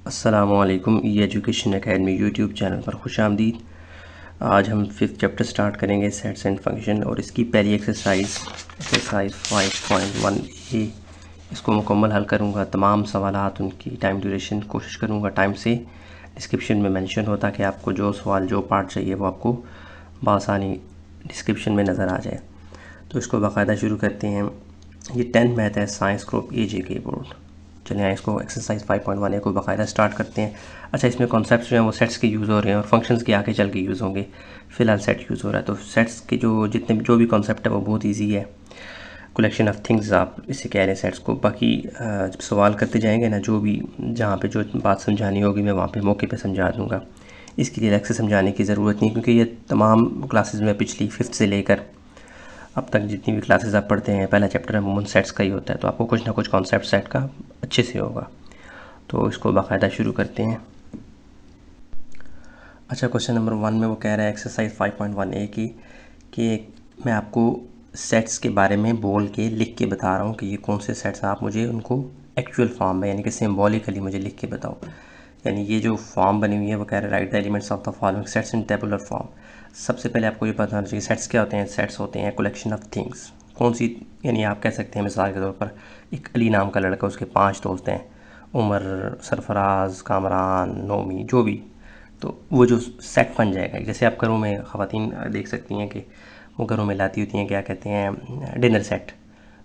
अस्सलामुअलैकुम ई education academy YouTube channel पर खुश आमदीद। आज हम 5th चैप्टर स्टार्ट करेंगे सेट्स एंड फंक्शन, और इसकी पहली एक्सरसाइज 5.1 ए इसको मुकम्मल हल करूँगा। तमाम सवालात उनकी टाइम ड्यूरेशन कोशिश करूँगा टाइम से डिस्क्रिप्शन में मेंशन हो, ताकि आपको जो सवाल जो पार्ट चाहिए वो आपको बआसानी डिस्क्रिप्शन में नज़र आ जाए। तो इसको बाकायदा शुरू करते हैं। ये 10th मैथ है, साइंस ग्रुप AJ के बोर्ड। चलिए आए इसको एक्सरसाइज 5.1 ए को बाकायदा स्टार्ट करते हैं। अच्छा, इसमें कॉन्सेप्ट्स जो हैं वो सेट्स के यूज़ हो रहे हैं और फंक्शंस के आगे चल के यूज़ होंगे। फ़िलहाल सेट यूज़ हो रहा है, तो सेट्स के जो भी कॉन्सेप्ट है वो बहुत ईजी है। कलेक्शन ऑफ थिंग्स आप इसे कह रहे हैं सेट्स को। बाकी जब सवाल करते जाएंगे ना, जो भी जहाँ पे जो बात समझानी होगी मैं वहाँ पे मौके पे समझा दूँगा। इसके लिए अलग से समझाने की ज़रूरत नहीं, क्योंकि ये तमाम क्लासेस में पिछली 5th से लेकर अब तक जितनी भी क्लासेस आप पढ़ते हैं, पहला चैप्टर अमूमन सेट्स का ही होता है, तो आपको कुछ ना कुछ कॉन्सेप्ट सेट का अच्छे से होगा। तो इसको बाकायदा शुरू करते हैं। अच्छा, क्वेश्चन नंबर 1 में वो कह रहा है एक्सरसाइज 5.1 ए की कि मैं आपको सेट्स के बारे में बोल के लिख के बता रहा हूँ कि ये कौन से सेट्स हैं। आप मुझे उनको एक्चुअल फॉर्म में यानी कि सिम्बॉलिकली मुझे लिख के बताओ। यानी ये जो फॉर्म बनी हुई है वो कह रहा है right the elements of the following sets in tabular form. सबसे पहले आपको ये पता होना चाहिए सेट्स क्या होते हैं। सेट्स होते हैं कलेक्शन ऑफ थिंग्स। कौन सी, यानी आप कह सकते हैं मिसाल के तौर पर एक अली नाम का लड़का, उसके 5 दोस्त हैं, उमर, सरफराज, कामरान, नोमी, जो भी, तो वो जो सेट बन जाएगा। जैसे आप घरों में ख़वातीन देख सकती हैं कि वो घरों में लाती होती हैं, क्या कहते हैं, डिनर सेट,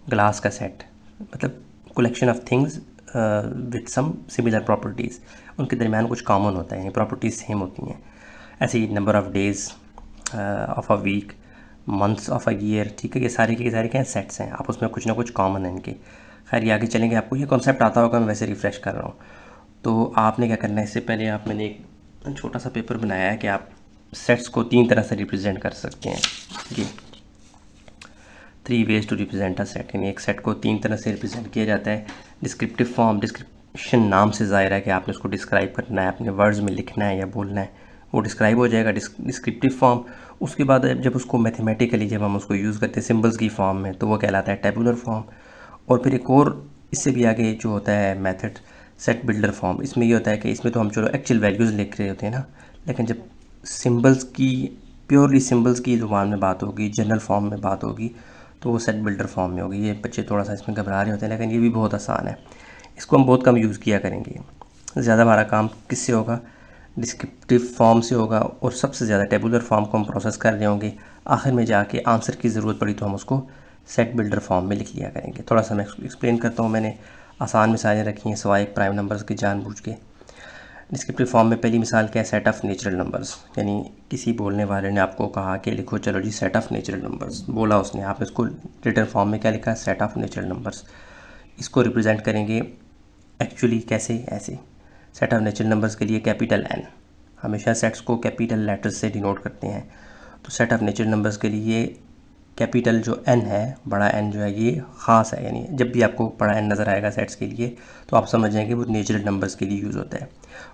ग्लास का सेट, मतलब collection of things with some similar properties. उनके दरमियान कुछ कॉमन होता है, प्रॉपर्टीज़ सेम होती हैं। ऐसे ही number of days of a week, months of a year, ठीक है, ये सारे के सारे क्या हैं, सेट्स हैं। आप उसमें कुछ ना कुछ कॉमन है इनके। खैर, ये आगे चलेंगे, आपको ये कॉन्सेप्ट आता होगा, मैं वैसे रिफ़्रेश कर रहा हूँ। तो आपने क्या करना है, इससे पहले मैंने एक छोटा सा पेपर बनाया है कि आप सेट्स को 3 तरह से रिप्रेजेंट कर सकते हैं। ये 3 ways to represent a set, यानी एक सेट को 3 तरह से रिप्रेजेंट किया जाता है। डिस्क्रिप्टिव फॉर्म, डिस्क्रिप्शन नाम से ज़ाहिर है कि आपने उसको डिस्क्राइब करना है, अपने वर्ड्स में लिखना है या बोलना है, वो डिस्क्राइब हो जाएगा डिस्क्रिप्टिव फॉर्म। उसके बाद जब उसको मैथमेटिकली जब हम उसको यूज़ करते हैं सिम्बल्स की फॉर्म में, तो वो कहलाता है टेबुलर फॉर्म। और फिर एक और इससे भी आगे जो होता है मेथड, सेट बिल्डर फॉर्म। इसमें ये होता है कि इसमें तो हम चलो एक्चुअल वैल्यूज़ लिख रहे होते हैं ना, लेकिन जब सिम्बल्स की, प्योरली सिम्बल्स की ज़ुबान में बात होगी, जनरल फॉर्म में बात होगी, तो वो सेट बिल्डर फॉर्म में होगी। ये बच्चे थोड़ा सा इसमें घबरा रहे होते हैं, लेकिन ये भी बहुत आसान है। इसको हम बहुत कम यूज़ किया करेंगे। ज़्यादा हमारा काम किससे होगा, डिस्क्रिप्टिव फॉर्म से होगा, और सबसे ज़्यादा टेबुलर फॉर्म को हम प्रोसेस कर रहे होंगे। आखिर में जाके आंसर की ज़रूरत पड़ी तो हम उसको सेट बिल्डर फॉर्म में लिख लिया करेंगे। थोड़ा सा मैं एक्सप्लेन करता हूँ। मैंने आसान मिसालें रखी हैं सिवाय प्राइम नंबर्स की जानबूझ के। डिस्क्रिप्टिव फॉर्म में पहली मिसाल क्या है, सेट ऑफ नेचुरल नंबर्स। यानी किसी बोलने वाले ने आपको कहा कि लिखो चलो जी सेट ऑफ नेचुरल नंबर्स, बोला उसने, आपने इसको रिटन फॉर्म में क्या लिखा है, सेट ऑफ नेचुरल नंबर्स। इसको रिप्रेजेंट करेंगे एक्चुअली कैसे, ऐसे। सेट ऑफ नेचुरल नंबर्स के लिए कैपिटल N, हमेशा सेट्स को कैपिटल लेटर्स से डिनोट करते हैं। तो सेट ऑफ नेचुरल नंबर्स के लिए कैपिटल जो N है, बड़ा N जो है, ये ख़ास है। यानी जब भी आपको बड़ा N नज़र आएगा सेट्स के लिए, तो आप समझ जाएंगे वो नेचुरल नंबर्स के लिए यूज़ होता है।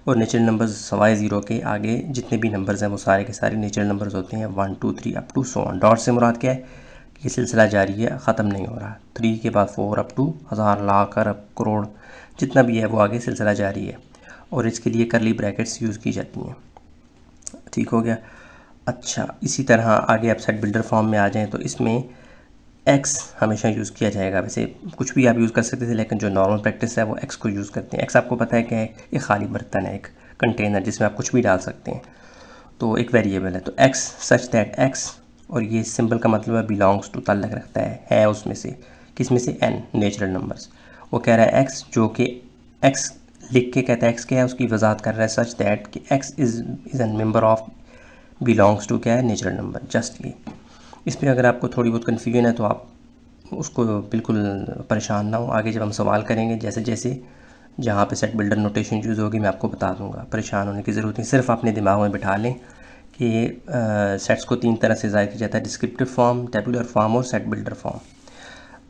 और नेचुरल नंबर्स सवाए ज़ीरो के आगे जितने भी नंबर्स हैं वो सारे के सारे नेचुरल नंबर्स होते हैं। 1 2 3 up to so on. Dot से मुराद क्या है, ये सिलसिला जारी है, ख़त्म नहीं हो रहा। 3 के बाद 4 अप टू हज़ार, लाख, अरब, करोड़, जितना भी है वो आगे सिलसिला जारी है। और इसके लिए करली ब्रैकेट्स यूज़ की जाती हैं। ठीक हो गया। अच्छा, इसी तरह आगे आप सेट बिल्डर फॉर्म में आ जाएं तो इसमें एक्स हमेशा यूज़ किया जाएगा। वैसे कुछ भी आप यूज़ कर सकते थे, लेकिन जो नॉर्मल प्रैक्टिस है वो एक्स को यूज़ करते हैं। एक्स आपको पता है कि एक खाली बर्तन है, एक कंटेनर जिसमें आप कुछ भी डाल सकते हैं, तो एक वेरिएबल है। तो एक्स सच दैट एक्स, और ये सिंबल का मतलब है बिलोंग्स टू, ताल्लुक़ रखता है उसमें से, किस में से, एन, नेचुरल नंबर्स। वो कह रहा है एक्स, जो कि एक्स लिख के कहता है एक्स क्या है, उसकी वजाहत कर रहा है सच दैट कि x is an member of, belongs to क्या है, नेचुरल नंबर। जस्ट ये, इसमें अगर आपको थोड़ी बहुत कन्फ्यूजन है तो आप उसको बिल्कुल परेशान ना हो। आगे जब हम सवाल करेंगे, जैसे जैसे जहाँ पे सेट बिल्डर नोटेशन यूज़ होगी मैं आपको बता दूंगा, परेशान होने की ज़रूरत नहीं। सिर्फ अपने दिमाग में बिठा लें कि सेट्स को 3 तरह से ज़ाहिर किया जाता है, डिस्क्रिप्टिव फॉर्म, टेबुलर फॉर्म और सेट बिल्डर फॉर्म।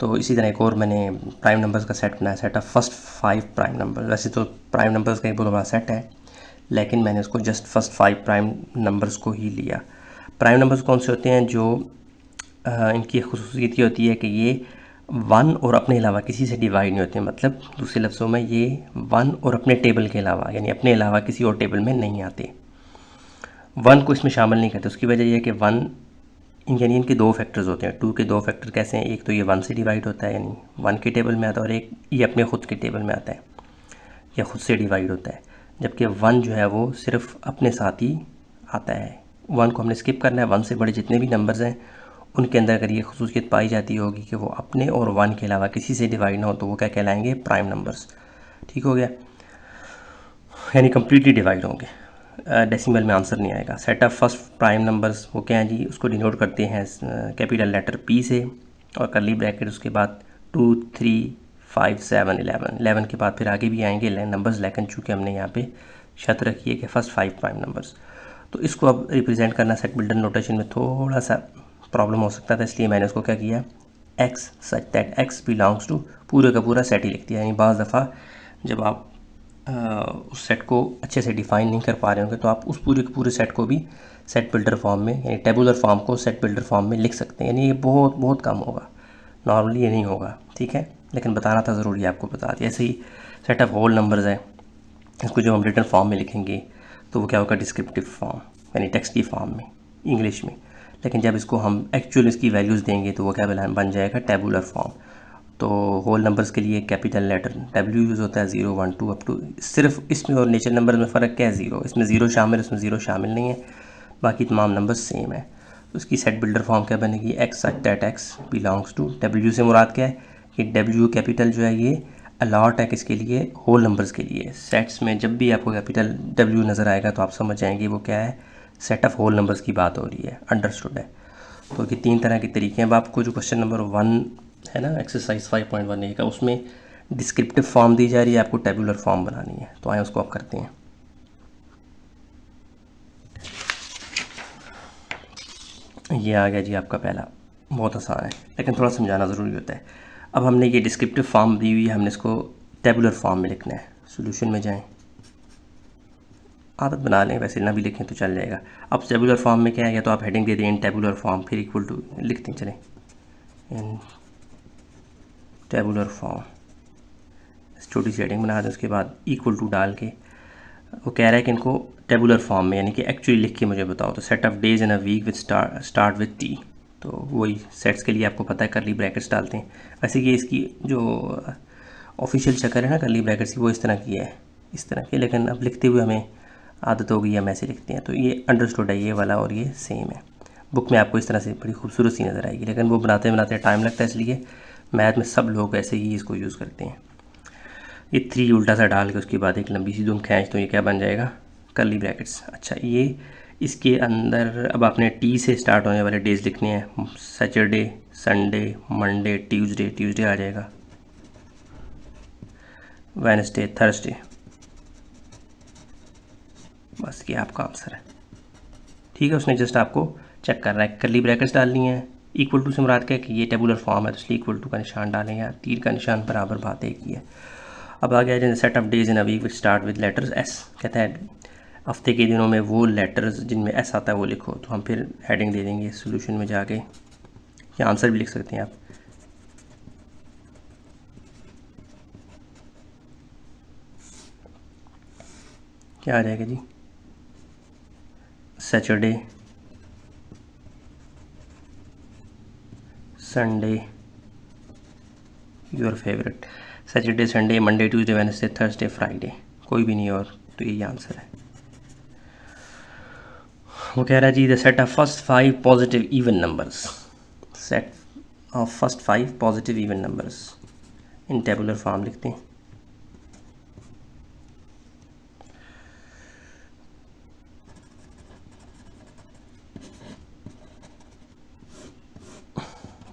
तो इसी तरह एक और मैंने प्राइम नंबर्स का सेट बनाया, set of first 5 prime number. वैसे तो प्राइम नंबर्स का एक बहुत बड़ा सेट है, लेकिन मैंने उसको जस्ट फर्स्ट 5 प्राइम नंबर्स को ही लिया। प्राइम नंबर्स कौन से होते हैं, जो इनकी खुसूसियत ये होती है कि ये 1 और अपने अलावा किसी से डिवाइड नहीं होते, मतलब दूसरे लफ्ज़ों में ये 1 और अपने टेबल के अलावा यानी अपने अलावा किसी और टेबल में नहीं आते, 1 को इसमें शामिल नहीं करते। उसकी वजह यह है कि 1 यानी इनके दो फैक्टर्स होते हैं। 2 के दो फैक्टर कैसे हैं, एक तो ये 1 से डिवाइड होता है यानी 1 के टेबल में आता है, और एक ये अपने ख़ुद के टेबल में आता है या ख़ुद से डिवाइड होता है। जबकि 1 जो है वो सिर्फ अपने साथ ही आता है, 1 को हमने स्किप करना है। 1 से बड़े जितने भी नंबर्स हैं उनके अंदर अगर ये खसूसियत पाई जाती होगी कि वो अपने और 1 के अलावा किसी से डिवाइड ना हो, तो वो क्या कहलाएंगे, प्राइम नंबर्स। ठीक हो गया, यानी कम्प्लीटली डिवाइड होंगे, डेसिमल में आंसर नहीं आएगा। Set of first prime numbers वो क्या हैं जी, उसको डिनोट करते हैं कैपिटल लेटर P से और करली ब्रैकेट, उसके बाद 2 3 5 7 11 के बाद फिर आगे भी आएंगे नंबर्स, लेकिन चूँकि हमने यहाँ पे शर्त रखी है कि फर्स्ट 5 प्राइम नंबर्स, तो इसको अब रिप्रेजेंट करना सेट बिल्डर नोटेशन में थोड़ा सा प्रॉब्लम हो सकता था, इसलिए मैंने उसको क्या किया, x such that x belongs to, पूरे का पूरा सेट ही लिख दिया। यानी बाज़ दफ़ा जब आप उस सेट को अच्छे से डिफ़ाइन नहीं कर पा रहे होंगे तो आप उस पूरे के पूरे सेट को भी सेट बिल्डर फॉर्म में यानी टेबुलर फॉर्म को सेट बिल्डर फॉर्म में लिख सकते हैं। यानी ये बहुत बहुत कम होगा, नॉर्मली ये नहीं होगा, ठीक है, लेकिन बताना था ज़रूरी, आपको बता दिया। ऐसे ही सेट ऑफ होल नंबर्स है, इसको जब हम रिटन फॉर्म में लिखेंगे तो वो क्या होगा, डिस्क्रिप्टिव फॉर्म यानी टेक्स्ट की फॉर्म में इंग्लिश में, लेकिन जब इसको हम एक्चुअल इसकी वैल्यूज़ देंगे तो वो क्या बन जाएगा, टेबुलर फॉर्म। तो होल नंबर्स के लिए कैपिटल लेटर W यूज़ होता है, 0 1 2 अप टू, सिर्फ इसमें और नेचर नंबर में फ़र्क क्या है, 0, इसमें 0 शामिल, इसमें 0 शामिल नहीं है, बाकी तमाम नंबर सेम है। तो उसकी सेट बिल्डर फॉर्म क्या बनेगी, x such that x belongs to, W से मुराद क्या है कि W कैपिटल जो है ये अलॉट है किसके लिए, होल नंबर्स के लिए। सेट्स में जब भी आपको कैपिटल W नज़र आएगा तो आप समझ जाएंगे वो क्या है, सेट ऑफ होल नंबर्स की बात हो रही है, अंडरस्टूड है। तो ये 3 तरह के तरीके हैं। अब आपको जो क्वेश्चन नंबर 1 है ना एक्सरसाइज 5.1a का, उसमें डिस्क्रिप्टिव फॉर्म दी जा रही है, आपको टेबुलर फॉर्म बनानी है, तो आए उसको आप करते हैं। ये आ गया जी आपका पहला, बहुत आसान है लेकिन थोड़ा समझाना ज़रूरी होता है। अब हमने ये डिस्क्रिप्टिव फॉर्म दी हुई है, हमने इसको टेबुलर फॉर्म में लिखना है। सॉल्यूशन में जाएं, आदत बना लें, वैसे ना भी लिखें तो चल जाएगा। अब टेबुलर फॉर्म में क्या है, या तो आप हेडिंग दे दें इन टेबुलर फॉर्म, फिर इक्वल टू लिखते हैं, चलें इन टेबुलर फॉर्म, छोटी सी हेडिंग बना दें, उसके बाद इक्वल टू डाल के वो कह रहा है कि इनको टेबुलर फॉर्म में यानी कि एक्चुअली लिख के मुझे बताओ। तो set of days in a week with start with T, तो वही सेट्स के लिए आपको पता है करली ब्रैकेट्स डालते हैं। वैसे कि इसकी जो ऑफिशियल शक्ल है ना करली ब्रैकेट्स की, वो इस तरह की है, इस तरह की, लेकिन अब लिखते हुए हमें आदत हो गई, हम ऐसे लिखते हैं, तो ये अंडरस्टूड है ये वाला, और ये सेम है। बुक में आपको इस तरह से बड़ी खूबसूरत सी नज़र आएगी, लेकिन वो बनाते बनाते टाइम लगता है, इसलिए मैथ में सब लोग ऐसे ही इसको यूज़ करते हैं। ये 3 उल्टा सा डाल के उसके बाद एक लंबी सी धुन खींच, तो ये क्या बन जाएगा, करली ब्रैकेट्स। अच्छा, ये इसके अंदर अब आपने T से स्टार्ट होने वाले डेज लिखने हैं, सैटरडे, संडे, मंडे, ट्यूसडे आ जाएगा, वेडनेसडे, थर्सडे, बस ये आपका आंसर है। ठीक है, उसने जस्ट आपको चेक कर रहा है, करली ब्रैकेट्स डालनी है, इक्वल टू से मुराद क्या है कि ये टेबुलर फॉर्म है, तो इसलिए इक्वल टू का निशान डालेंगे, या तीर का निशान, बराबर बात एक ही है। अब आ गया set of days in a week which start with letters S, कहता है हफ्ते के दिनों में वो लेटर्स जिनमें S आता है वो लिखो, तो हम फिर हेडिंग दे देंगे सॉल्यूशन में जाके, या आंसर भी लिख सकते हैं आप। क्या आ जाएगा जी, Saturday, Sunday, your favourite, Saturday, Sunday, Monday, Tuesday, Wednesday, Thursday, Friday, कोई भी नहीं, और तो यही आंसर है। वो कह रहा है जी the set of first 5 positive even numbers, set of first 5 positive even numbers in tabular form लिखते हैं।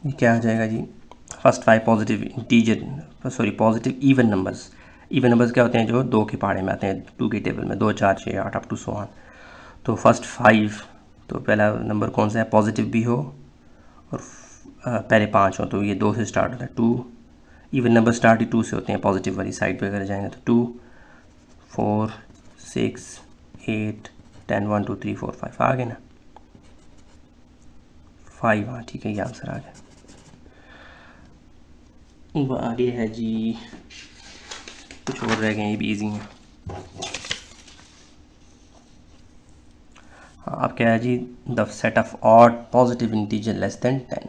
ये क्या आ जाएगा जी, first 5 positive integer positive even numbers. Even numbers क्या होते हैं, जो 2 के पहाड़े में आते हैं, 2 के टेबल में, 2 4 6 8 अप टू सो ऑन। तो फर्स्ट 5, तो पहला नंबर कौन सा है, पॉजिटिव भी हो और पहले 5 हो, तो ये 2 से स्टार्ट होता है, 2, इवन नंबर स्टार्ट ही 2 से होते हैं, पॉजिटिव वाली साइड पे अगर जाएंगे तो 2 4 6 8 10 1 2 3 4 5 आ गए ना, 5, हाँ ठीक है, ये आंसर आ गया। वो आगे है जी, कुछ और रह गए, ये भी ईजी हैं। हाँ, अब क्या है जी, the set of odd positive integer less than 10।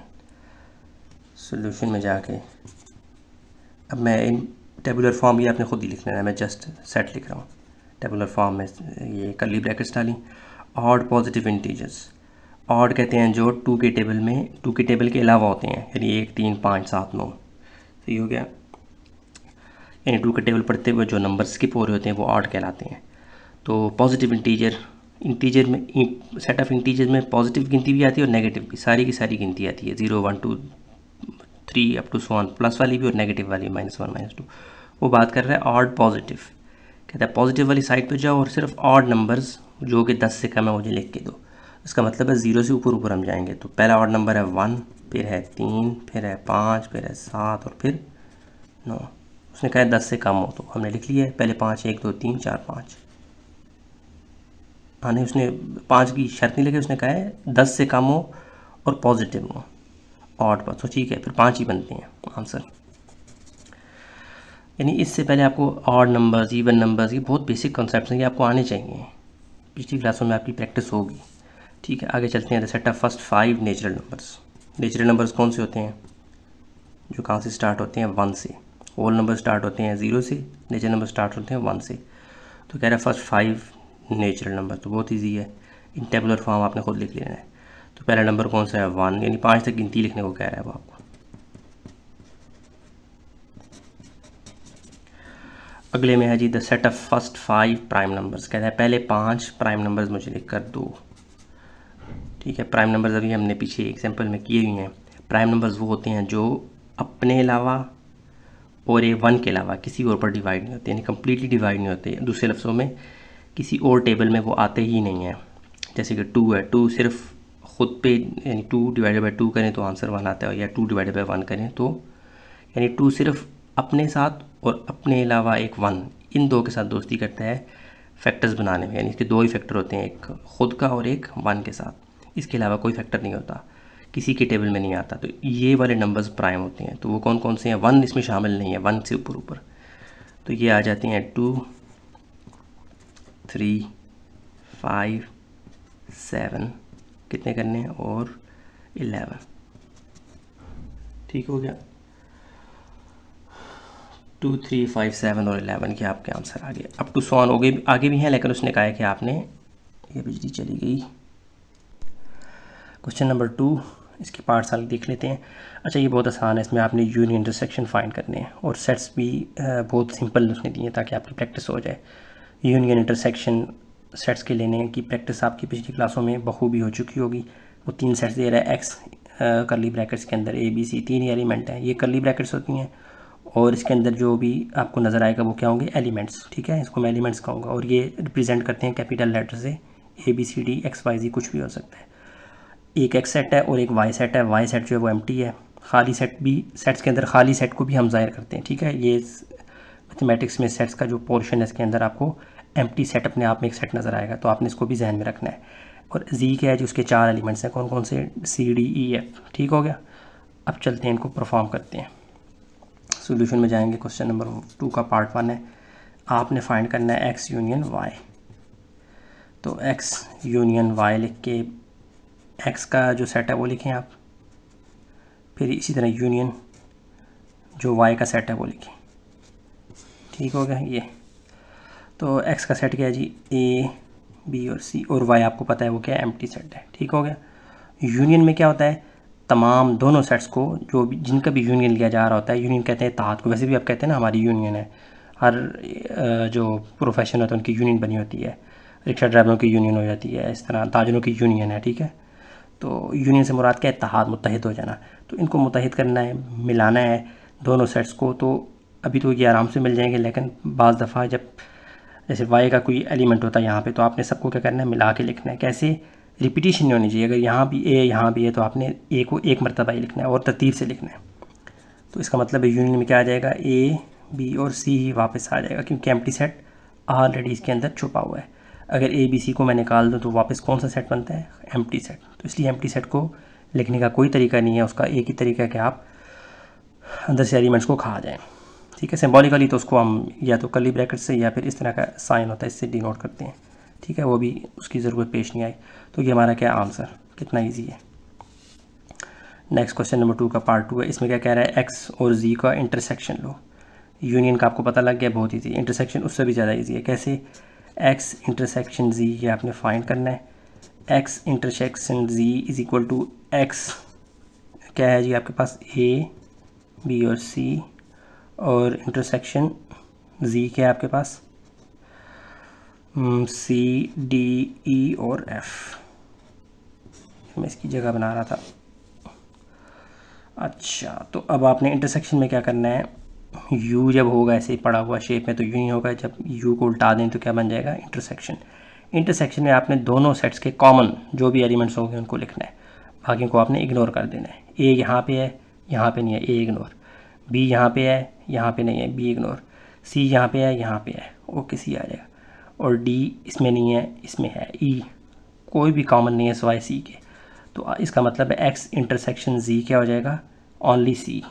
Solution में जाके अब मैं इन टेबुलर फॉर्म ये आपने खुद ही लिख लेना है, मैं जस्ट सेट लिख रहा हूँ। टेबुलर फॉर्म में ये कर्ली ब्रैकेट्स डाली, ऑड पॉजिटिव इंटीजर्स। ऑड कहते हैं जो 2 के टेबल में 2 के टेबल के अलावा होते हैं, यानी 1 3 5 7 9, सही हो गया। यानी 2 के टेबल पढ़ते हुए जो नंबर स्किप हो रहे होते हैं वो ऑड कहलाते हैं। तो पॉजिटिव इंटीजर में सेट ऑफ इंटीजर में पॉजिटिव गिनती भी आती है और नेगेटिव भी, सारी की सारी गिनती आती है, 0 1 2 3 up to so on, plus वाली भी और नेगेटिव वाली -1 -2। वो बात कर रहा है ऑड पॉजिटिव, कहता है पॉजिटिव वाली साइड पे जाओ और सिर्फ ऑड नंबर्स जो कि 10 से कम है मुझे लिख के दो। इसका मतलब है 0 से ऊपर हम जाएंगे। तो पहला ऑड नंबर है 1, फिर है 3, फिर है 5, फिर है 7 और फिर 9। उसने कहा है 10 से कम हो, तो हमने लिख लिया है पहले 5 1 2 3 4 5। हाँ नहीं, उसने 5 की शर्त नहीं लगी, उसने कहा है 10 से कम हो और पॉजिटिव हो ऑड पर, तो ठीक है फिर 5 ही बनते हैं आंसर। यानी इससे पहले आपको ऑड नंबर्स, इवन नंबर्स, ये बहुत बेसिक कॉन्सेप्ट्स हैं, ये आपको आने चाहिए, पिछली क्लासों में आपकी प्रैक्टिस होगी। ठीक है, आगे चलते हैं। The set of first 5 natural numbers. Natural numbers कौन से होते हैं? जो कहाँ से स्टार्ट होते हैं? 1 से। होल नंबर स्टार्ट होते हैं 0 से, नेचुरल नंबर स्टार्ट होते हैं 1 से। तो कह रहा है फर्स्ट 5 नेचुरल नंबर, तो बहुत ईजी है, इन टेबुलर फॉर्म आपने खुद लिख लेना है। तो पहला नंबर कौन सा है? 1, यानी 5 तक गिनती लिखने को कह रहा है वो आपको। अगले में है जी the set of first 5 prime numbers. कहता है पहले 5 प्राइम नंबर्स मुझे लिख कर दो। ठीक है, प्राइम नंबर्स अभी हमने पीछे एग्जांपल में किए हुए हैं। प्राइम नंबर्स वो होते हैं जो अपने अलावा और ये 1 के अलावा किसी और पर डिवाइड नहीं होते, यानी कम्प्लीटली डिवाइड नहीं होते। दूसरे लफ्ज़ों में किसी और टेबल में वो आते ही नहीं हैं। जैसे कि 2 है, 2 सिर्फ खुद पे, यानी 2 डिवाइडेड बाई 2 करें तो आंसर 1 आता है, या 2 डिवाइडेड बाई 1 करें तो, यानी 2 सिर्फ अपने साथ और अपने अलावा एक 1, इन दो के साथ दोस्ती करता है फैक्टर्स बनाने में। यानी इसके 2 ही फैक्टर होते हैं, एक खुद का और एक 1 के साथ। इसके अलावा कोई फैक्टर नहीं होता, किसी के टेबल में नहीं आता। तो ये वाले नंबर्स प्राइम होते हैं। तो वो कौन कौन से हैं? 1 इसमें शामिल नहीं है, 1 से ऊपर। तो ये आ जाते हैं 2 3 5 7, कितने करने हैं, और 11। ठीक हो गया, 2 3 5 7 और 11 के आपके आंसर आ गए। अप टू सो ऑन हो गए, आगे भी हैं, लेकिन उसने कहा है कि आपने, ये बिजली चली गई। क्वेश्चन नंबर 2, इसके पार्ट्स आगे देख लेते हैं। अच्छा, ये बहुत आसान है, इसमें आपने यूनियन इंटरसेक्शन फाइंड करने हैं और सेट्स भी बहुत सिंपल उसने दिए ताकि आपकी प्रैक्टिस हो जाए। यूनियन इंटरसेक्शन सेट्स के लेने की प्रैक्टिस आपकी पिछली क्लासों में बखूबी हो चुकी होगी। वो 3 सेट्स दे रहा है, एक्स कर्ली ब्रैकेट्स के अंदर ए बी सी 3 एलिमेंट हैं, ये कर्ली ब्रैकेट्स होती हैं, और इसके अंदर जो भी आपको नज़र आएगा वो क्या होंगे? एलिमेंट्स। ठीक है, इसको मैं एलिमेंट्स कहूँगा, और ये रिप्रेजेंट करते हैं कैपिटल लेटर से, A B C D X Y G कुछ भी हो सकता है। एक एक्स सेट है और एक वाई सेट है। वाई सेट जो है वो एम्प्टी है। खाली सेट भी, सेट्स के अंदर खाली सेट को भी हम ज़ाहिर करते हैं। ठीक है, ये मैथमेटिक्स में सेट्स का जो पोर्शन है इसके अंदर आपको एम्प्टी सेट अपने आप में एक सेट नज़र आएगा, तो आपने इसको भी जहन में रखना है। और जी क्या है, जो उसके 4 एलिमेंट्स हैं, कौन कौन से? C D E F. ठीक हो गया, अब चलते हैं इनको परफॉर्म करते हैं। सॉल्यूशन में जाएंगे। क्वेश्चन नंबर 2 का पार्ट 1 है, आपने फाइंड करना है एक्स यूनियन वाई। तो एक्स यूनियन वाई लिख के एक्स का जो सेट है वो लिखें आप, फिर इसी तरह यूनियन जो वाई का सेट है वो लिखें। ठीक हो गया ये। तो एक्स का सेट क्या है जी? ए बी और सी, और वाई आपको पता है वो क्या है? एम्प्टी सेट है। ठीक हो गया। यूनियन में क्या होता है? तमाम दोनों सेट्स को, जो भी जिनका भी यूनियन लिया जा रहा होता है, यूनियन कहते हैं इत्तेहाद को। वैसे भी आप कहते हैं ना हमारी यूनियन है, हर जो प्रोफेशन होता है उनकी यूनियन बनी होती है। रिक्शा ड्राइवरों की यूनियन हो जाती है, इस तरह ताजरों की यूनियन है। ठीक है, तो यूनियन से मुराद क्या है? इत्तेहाद, मुत्तहिद हो जाना। तो इनको मुत्तहिद करना है, मिलाना है दोनों सेट्स को। तो अभी तो ये आराम से मिल जाएंगे, लेकिन बाज़ दफ़ा जब जैसे वाई का कोई एलिमेंट होता है यहाँ पे, तो आपने सबको क्या करना है? मिला के लिखना है। कैसे? रिपीटिशन नहीं होनी चाहिए। अगर यहाँ भी ए यहाँ भी है तो आपने ए को एक मरतबा ही लिखना है और तरतीब से लिखना है। तो इसका मतलब है यूनियन में क्या आ जाएगा? ए बी और सी ही वापस आ जाएगा, क्योंकि एम्प्टी सेट ऑलरेडी इसके अंदर छुपा हुआ है। अगर ए बी सी को मैं निकाल दूँ तो वापस कौन सा सेट बनता है? Empty set. तो इसलिए एम्प्टी सेट को लिखने का कोई तरीका नहीं है, उसका एक ही तरीका है कि आप अंदर से एलिमेंट्स को खा जाएं। ठीक है, सिंबॉलिकली तो उसको हम या तो कर्ली ब्रैकेट से या फिर इस तरह का साइन होता है इससे डिनोट करते हैं। ठीक है, वो भी उसकी ज़रूरत पेश नहीं आई। तो ये हमारा क्या आंसर, कितना ईजी है। नेक्स्ट क्वेश्चन नंबर 2 का पार्ट 2 है। इसमें क्या कह रहा है, एक्स और जी का इंटरसेक्शन लो। यूनियन का आपको पता लग गया, बहुत ईजी। इंटरसेक्शन उससे भी ज़्यादा ईजी है। कैसे, एक्स इंटरसेक्शन जी ये आपने फाइंड करना है। X intersection G is equal to X क्या है जी आपके पास, ए बी और सी, और इंटरसेक्शन जी क्या है आपके पास, सी डी ई और एफ। मैं इसकी जगह बना रहा था। अच्छा, तो अब आपने इंटरसेक्शन में क्या करना है, यू जब होगा ऐसे ही पड़ा हुआ शेप में तो यूँ ही होगा, जब यू को उल्टा दें तो क्या बन जाएगा, इंटरसेक्शन। इंटरसेक्शन में आपने दोनों सेट्स के कॉमन जो भी एलिमेंट्स होंगे उनको लिखना है, बाकी को आपने इग्नोर कर देना है। ए यहाँ पे है, यहाँ पे नहीं है, ए इग्नोर। बी यहाँ पे है, यहाँ पे नहीं है, बी इग्नोर। सी यहाँ पे है, यहाँ पे है, ओके सी आ जाएगा। और डी इसमें नहीं है, इसमें है। ई कोई भी कॉमन नहीं है सिवाय सी के, तो इसका मतलब है एक्स इंटरसेक्शन जी क्या हो जाएगा, ओनली सी।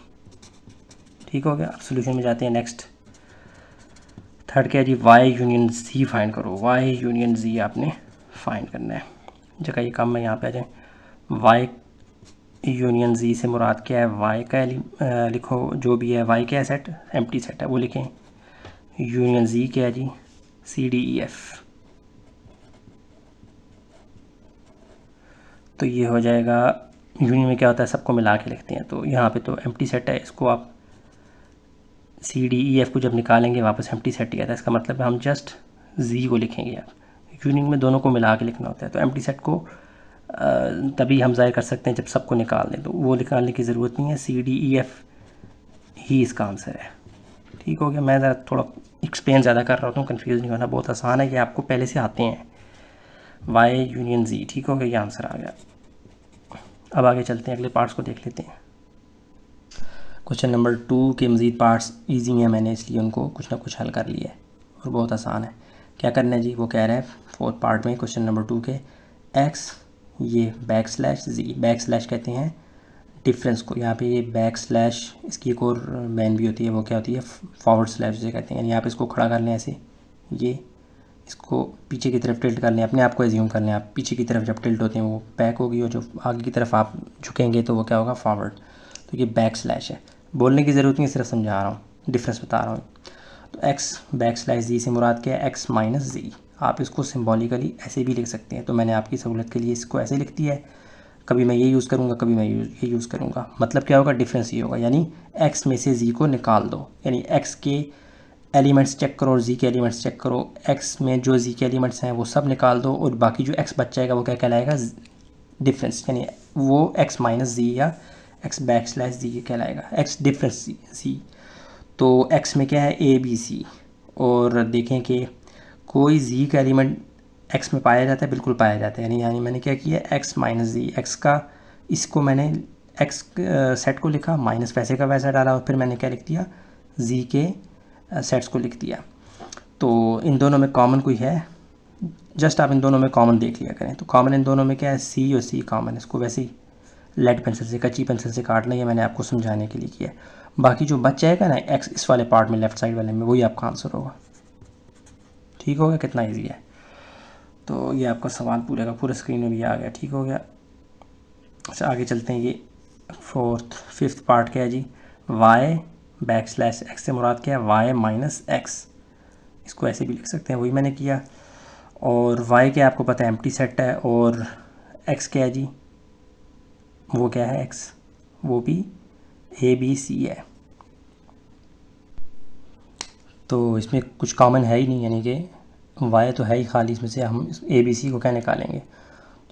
ठीक हो गया। अब सोल्यूशन में जाते हैं। नेक्स्ट थर्ड क्या है जी, वाई यूनियन जी फाइंड करो। वाई यूनियन जी आपने फाइंड करना है। जगह ये काम में यहाँ पे आ जाए। वाई यूनियन जी से मुराद क्या है, वाई का लिखो जो भी है, वाई क्या है, सेट एम्प्टी सेट है वो लिखें। यूनियन जी क्या है जी, सी डी ई एफ। तो ये हो जाएगा, यूनियन में क्या होता है सबको मिला के लिखते हैं, तो यहाँ पे तो एम्प्टी सेट है, इसको आप सी डी ई एफ को जब निकालेंगे वापस एम्प्टी सेट ही आता है। इसका मतलब है हम जस्ट जी को लिखेंगे। आप यूनियन में दोनों को मिला के लिखना होता है, तो एम्प्टी सेट को तभी हम ज़ाहिर कर सकते हैं जब सबको निकाल दें, तो वो निकालने की ज़रूरत नहीं है, सी डी ई एफ ही इसका आंसर है। ठीक हो गया। मैं ज़रा थोड़ा एक्सप्लेन ज़्यादा कर रहा हूँ, कंफ्यूज नहीं होना, बहुत आसान है, ये आपको पहले से आते हैं। वाई यूनियन जी, ठीक हो गया, ये आंसर आ गया। अब आगे चलते हैं, अगले पार्ट्स को देख लेते हैं। क्वेश्चन नंबर 2 के मज़ीद पार्ट्स ईजी हैं, मैंने इसलिए उनको कुछ ना कुछ हल कर लिया है और बहुत आसान है। क्या करना है जी, वो कह रहा है 4th पार्ट में क्वेश्चन नंबर 2 के, एक्स ये back slash G, back slash कहते हैं डिफरेंस को। यहाँ पे ये बैक स्लैश, इसकी एक और मैन भी होती है, वो क्या होती है, फॉरवर्ड स्लैश जिसे कहते हैं। यानी आप इसको खड़ा कर लें ऐसे, ये इसको पीछे की तरफ टिल्ट कर लें, अपने आप को एज्यूम कर लें आप पीछे की तरफ जब टिल्ट होते हैं वो बैक होगी, और जो आगे की तरफ आप झुकेंगे तो वो क्या होगा, फॉरवर्ड। तो ये बैक स्लैश है, बोलने की ज़रूरत नहीं, सिर्फ समझा रहा हूँ, डिफरेंस बता रहा हूँ। तो एक्स बैक स्लैश जी से मुराद क्या है, एक्स माइनस जी। आप इसको सिम्बॉलिकली ऐसे भी लिख सकते हैं, तो मैंने आपकी सहूलत के लिए इसको ऐसे लिख दिया है। कभी मैं ये यूज़ करूँगा, कभी मैं ये यूज़ करूँगा। मतलब क्या होगा, डिफरेंस ये होगा, यानी एक्स में से जी को निकाल दो, यानी एक्स के एलिमेंट्स चेक करो और जी के एलिमेंट्स चेक करो। एक्स में जो जी के एलिमेंट्स हैं वो सब निकाल दो, और बाकी जो एक्स बच जाएगा वो क्या कहलाएगा, डिफरेंस, यानी वो एक्स माइनस जी या एक्स बैक स्लैश जी कहलाएगा, एक्स डिफरेंस जी। तो एक्स में क्या है, ए बी सी, और देखें कि कोई जी का एलिमेंट एक्स में पाया जाता है, बिल्कुल पाया जाता है। यानी मैंने क्या किया, एक्स माइनस जी, एक्स का इसको मैंने एक्स सेट को लिखा, माइनस वैसे का वैसा डाला, और फिर मैंने क्या लिख दिया, जी के सेट्स को लिख दिया। तो इन दोनों में कॉमन कोई है, जस्ट आप इन दोनों में कॉमन देख लिया करें। तो कॉमन इन दोनों में क्या है, सी और सी कॉमन, इसको वैसे ही लेड पेंसिल से, कच्ची पेंसिल से काट लें, ये मैंने आपको समझाने के लिए किया है। बाकी जो बच जाएगा ना एक्स इस वाले पार्ट में, लेफ्ट साइड वाले में, वही आपका आंसर होगा। ठीक हो गया, कितना ईजी है। तो ये आपका सवाल पूरे का पूरा स्क्रीन में भी आ गया। ठीक हो गया। अच्छा आगे चलते हैं। ये 5th पार्ट क्या है जी, वाई बैक स्लैश एक्स से मुराद क्या है, वाई माइनस एक्स। इसको ऐसे भी लिख सकते हैं, वही मैंने किया। और वाई क्या आपको पता है, एम्प्टी सेट है, और एक्स क्या है जी, वो क्या है एक्स, वो भी ए बी सी है। तो इसमें कुछ कॉमन है ही नहीं, यानी कि वाई तो है ही खाली, इसमें से हम ए बी सी को क्या निकालेंगे।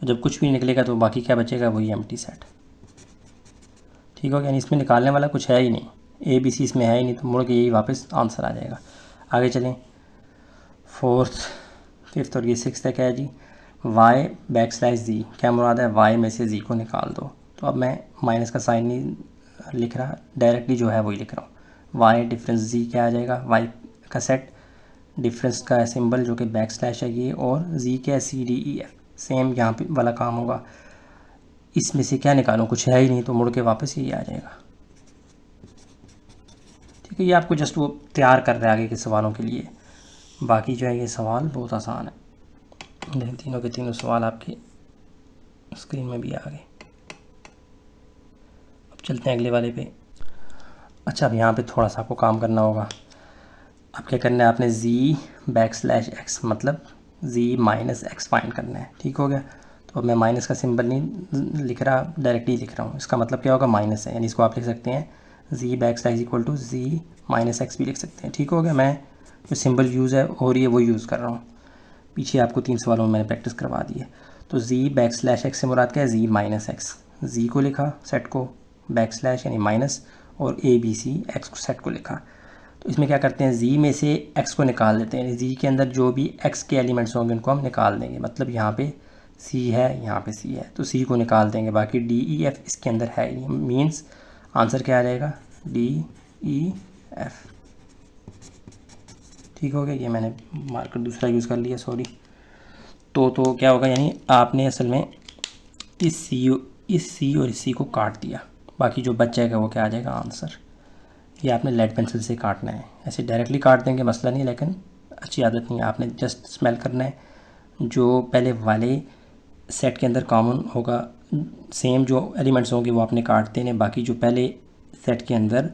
तो जब कुछ भी निकलेगा तो बाकी क्या बचेगा, वही एम्प्टी सेट। ठीक हो गया, यानी इसमें निकालने वाला कुछ है ही नहीं, ए बी सी इसमें है ही नहीं, तो मुड़ के यही वापस आंसर आ जाएगा। आगे चलें। 4th 5th और ये 6th है क्या है जी, वाई बैक स्लैश जी, क्या मुराद है, वाई में से जी को निकाल दो। तो अब मैं माइनस का साइन नहीं लिख रहा, डायरेक्टली जो है वही लिख रहा हूँ। वाई डिफरेंस जी क्या आ जाएगा, वाई का सेट, डिफरेंस का सिंबल जो कि बैक स्लैश है ये, और जी क्या है, C D E F. Same यहाँ पे वाला काम होगा, इसमें से क्या निकालूँ, कुछ है ही नहीं, तो मुड़ के वापस यही आ जाएगा। ठीक है। ये आपको जस्ट वो तैयार कर रहा है आगे के सवालों के लिए। बाकी जो है ये सवाल बहुत आसान है। लेकिन तीनों के तीनों सवाल आपके स्क्रीन में भी आ गए। अब चलते हैं अगले वाले पे। अच्छा, अब यहाँ पे थोड़ा सा आपको काम करना होगा। अब क्या करना है, आपने z\x मतलब z माइनस एक्स फाइंड करना है। ठीक हो गया। तो अब मैं माइनस का सिंबल नहीं लिख रहा, डायरेक्टली लिख रहा हूँ। इसका मतलब क्या होगा, माइनस है, यानी इसको आप लिख सकते हैं z\x equal to z minus X भी लिख सकते हैं। ठीक हो गया। मैं जो सिंबल यूज़ है हो रही है वो यूज़ कर रहा हूँ। पीछे आपको 3 सवालों में मैंने प्रैक्टिस करवा दी है। तो z\x से मुराद क्या है, z माइनस एक्स। z को लिखा सेट को, बैक स्लैश यानी माइनस, और ABC x को सेट को लिखा। तो इसमें क्या करते हैं, z में से x को निकाल देते हैं। z के अंदर जो भी x के एलिमेंट्स होंगे उनको हम निकाल देंगे। मतलब यहाँ पे c है, यहाँ पे c है, तो c को निकाल देंगे। बाकी DEF इसके अंदर है ही, मीन्स आंसर क्या आ जाएगा, DEF। ठीक हो गया। ये मैंने मार्कर दूसरा यूज़ कर लिया, सॉरी। तो क्या होगा, यानी आपने असल में इस C और इस C को काट दिया। बाकी जो बच जाएगा वो क्या आ जाएगा, आंसर। ये आपने लेड पेंसिल से काटना है। ऐसे डायरेक्टली काट देंगे मसला नहीं, लेकिन अच्छी आदत नहीं है। आपने जस्ट स्मेल करना है। जो पहले वाले सेट के अंदर कॉमन होगा, सेम जो एलिमेंट्स होंगे वो आपने काट देने। बाकी जो पहले सेट के अंदर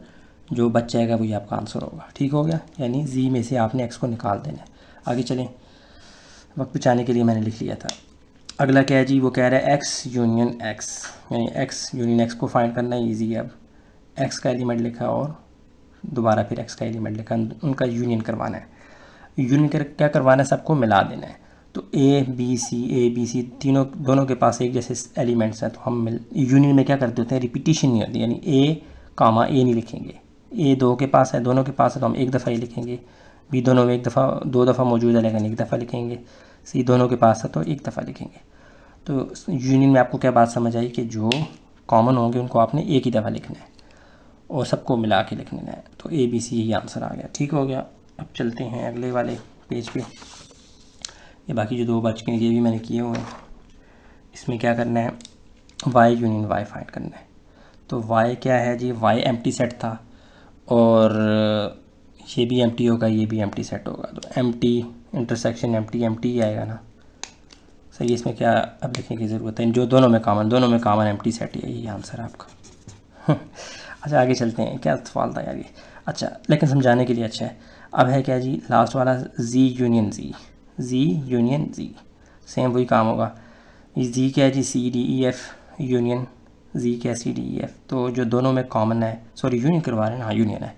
जो बच जाएगा वही आपका आंसर होगा। ठीक हो गया। यानी z में से आपने x को निकाल देना है। आगे चलें, वक्त बचाने के लिए मैंने लिख लिया था। अगला क्या है जी, वो कह रहा है x यूनियन x, यानी x यूनियन x को फाइंड करना ईजी है। अब x का एलिमेंट लिखा और दोबारा फिर x का एलिमेंट लिखा, उनका यूनियन करवाना है। यूनियन क्या करवाना है, सबको मिला देना है। तो A B C दोनों के पास एक जैसे एलिमेंट्स हैं, तो हम यूनियन में क्या करते होते हैं, रिपीटिशन नहीं होती। यानी A नहीं लिखेंगे। A दो के पास है, दोनों के पास है, तो हम एक दफ़ा ही लिखेंगे। B दोनों में दो दफ़ा मौजूद है, लेकिन एक दफ़ा लिखेंगे। C दोनों के पास है तो एक दफ़ा लिखेंगे। तो यूनियन में आपको क्या बात समझ आई कि जो कॉमन होंगे उनको आपने एक ही दफ़ा लिखना है और सबको मिला के लिखना है। तो ABC यही आंसर आ गया। ठीक हो गया। अब चलते हैं अगले वाले पेज पे। ये बाकी जो 2 बच गए ये भी मैंने किए हुए हैं। इसमें क्या करना है, y यूनियन y फाइंड करना है। तो y क्या है जी, y एम्प्टी सेट था और ये भी एम्प्टी होगा, ये भी एम्प्टी सेट होगा। तो एम्प्टी इंटरसेक्शन एम्प्टी ही आएगा ना, सही। इसमें क्या अब लिखने की ज़रूरत है, जो दोनों में कॉमन एम्प्टी सेट है, यही आंसर है आपका। अच्छा, आगे चलते हैं। क्या सवाल था यार ये, अच्छा लेकिन समझाने के लिए अच्छा है। अब है क्या जी, लास्ट वाला z यूनियन z, सेम वही काम होगा। z क्या है जी, CDEF यूनियन z क्या है, CDEF। तो जो दोनों में कॉमन है, सॉरी यूनियन करवा रहे हैं, हाँ यूनियन है,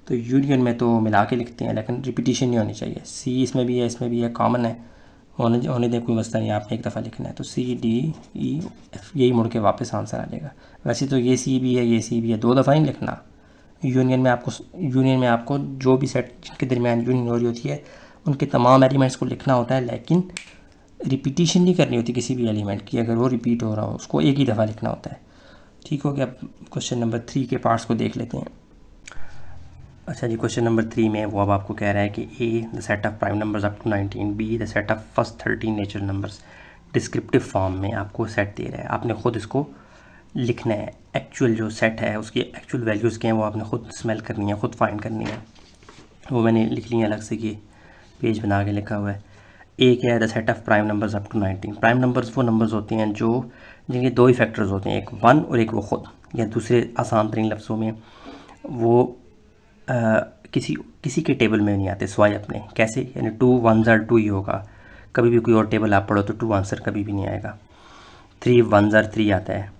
तो यूनियन में तो मिला के लिखते हैं, लेकिन रिपीटिशन नहीं होनी चाहिए। c इसमें भी है, इसमें भी है, कॉमन है, होने दे, कोई मसला नहीं, आपने एक दफ़ा लिखना है। तो CDEF यही मुड़ के वापस आंसर आ जाएगा। वैसे तो ये C भी है, ये C भी है, 2 दफ़ा नहीं लिखना। यूनियन में आपको जो भी सेट जिनके दरमियान यूनियन हो रही होती है उनके तमाम एलिमेंट्स को लिखना होता है, लेकिन रिपीटिशन नहीं करनी होती किसी भी एलिमेंट की। अगर वो रिपीट हो रहा हो उसको एक ही दफ़ा लिखना होता है। ठीक हो गया। क्वेश्चन नंबर 3 के पार्ट्स को देख लेते हैं। अच्छा जी, क्वेश्चन नंबर 3 में वो अब आपको कह रहा है कि A the set of prime numbers up to 19, B the set of first 13 natural numbers. Descriptive form में आपको सेट दे रहा है, आपने ख़ुद इसको लिखना है। एक्चुअल जो सेट है उसकी एक्चुअल वैल्यूज़ क्या हैं वो आपने ख़ुद स्मेल करनी है, ख़ुद फाइंड करनी है। वो मैंने लिख ली है अलग से, कि पेज बना के लिखा हुआ है। A क्या है, the set of prime numbers up to 19। Prime numbers वो नंबर्स होते हैं जो जिनके 2 ही फैक्टर्स होते हैं, एक 1 और एक वो ख़ुद, या दूसरे आसान तरीन लफ्ज़ों में वो किसी के टेबल में नहीं आते स्वाय अपने। कैसे, यानी 2 1s are 2 ही होगा। कभी भी कोई और टेबल आप पढ़ो तो 2 आंसर कभी भी नहीं आएगा। 3 1s are 3 आता है,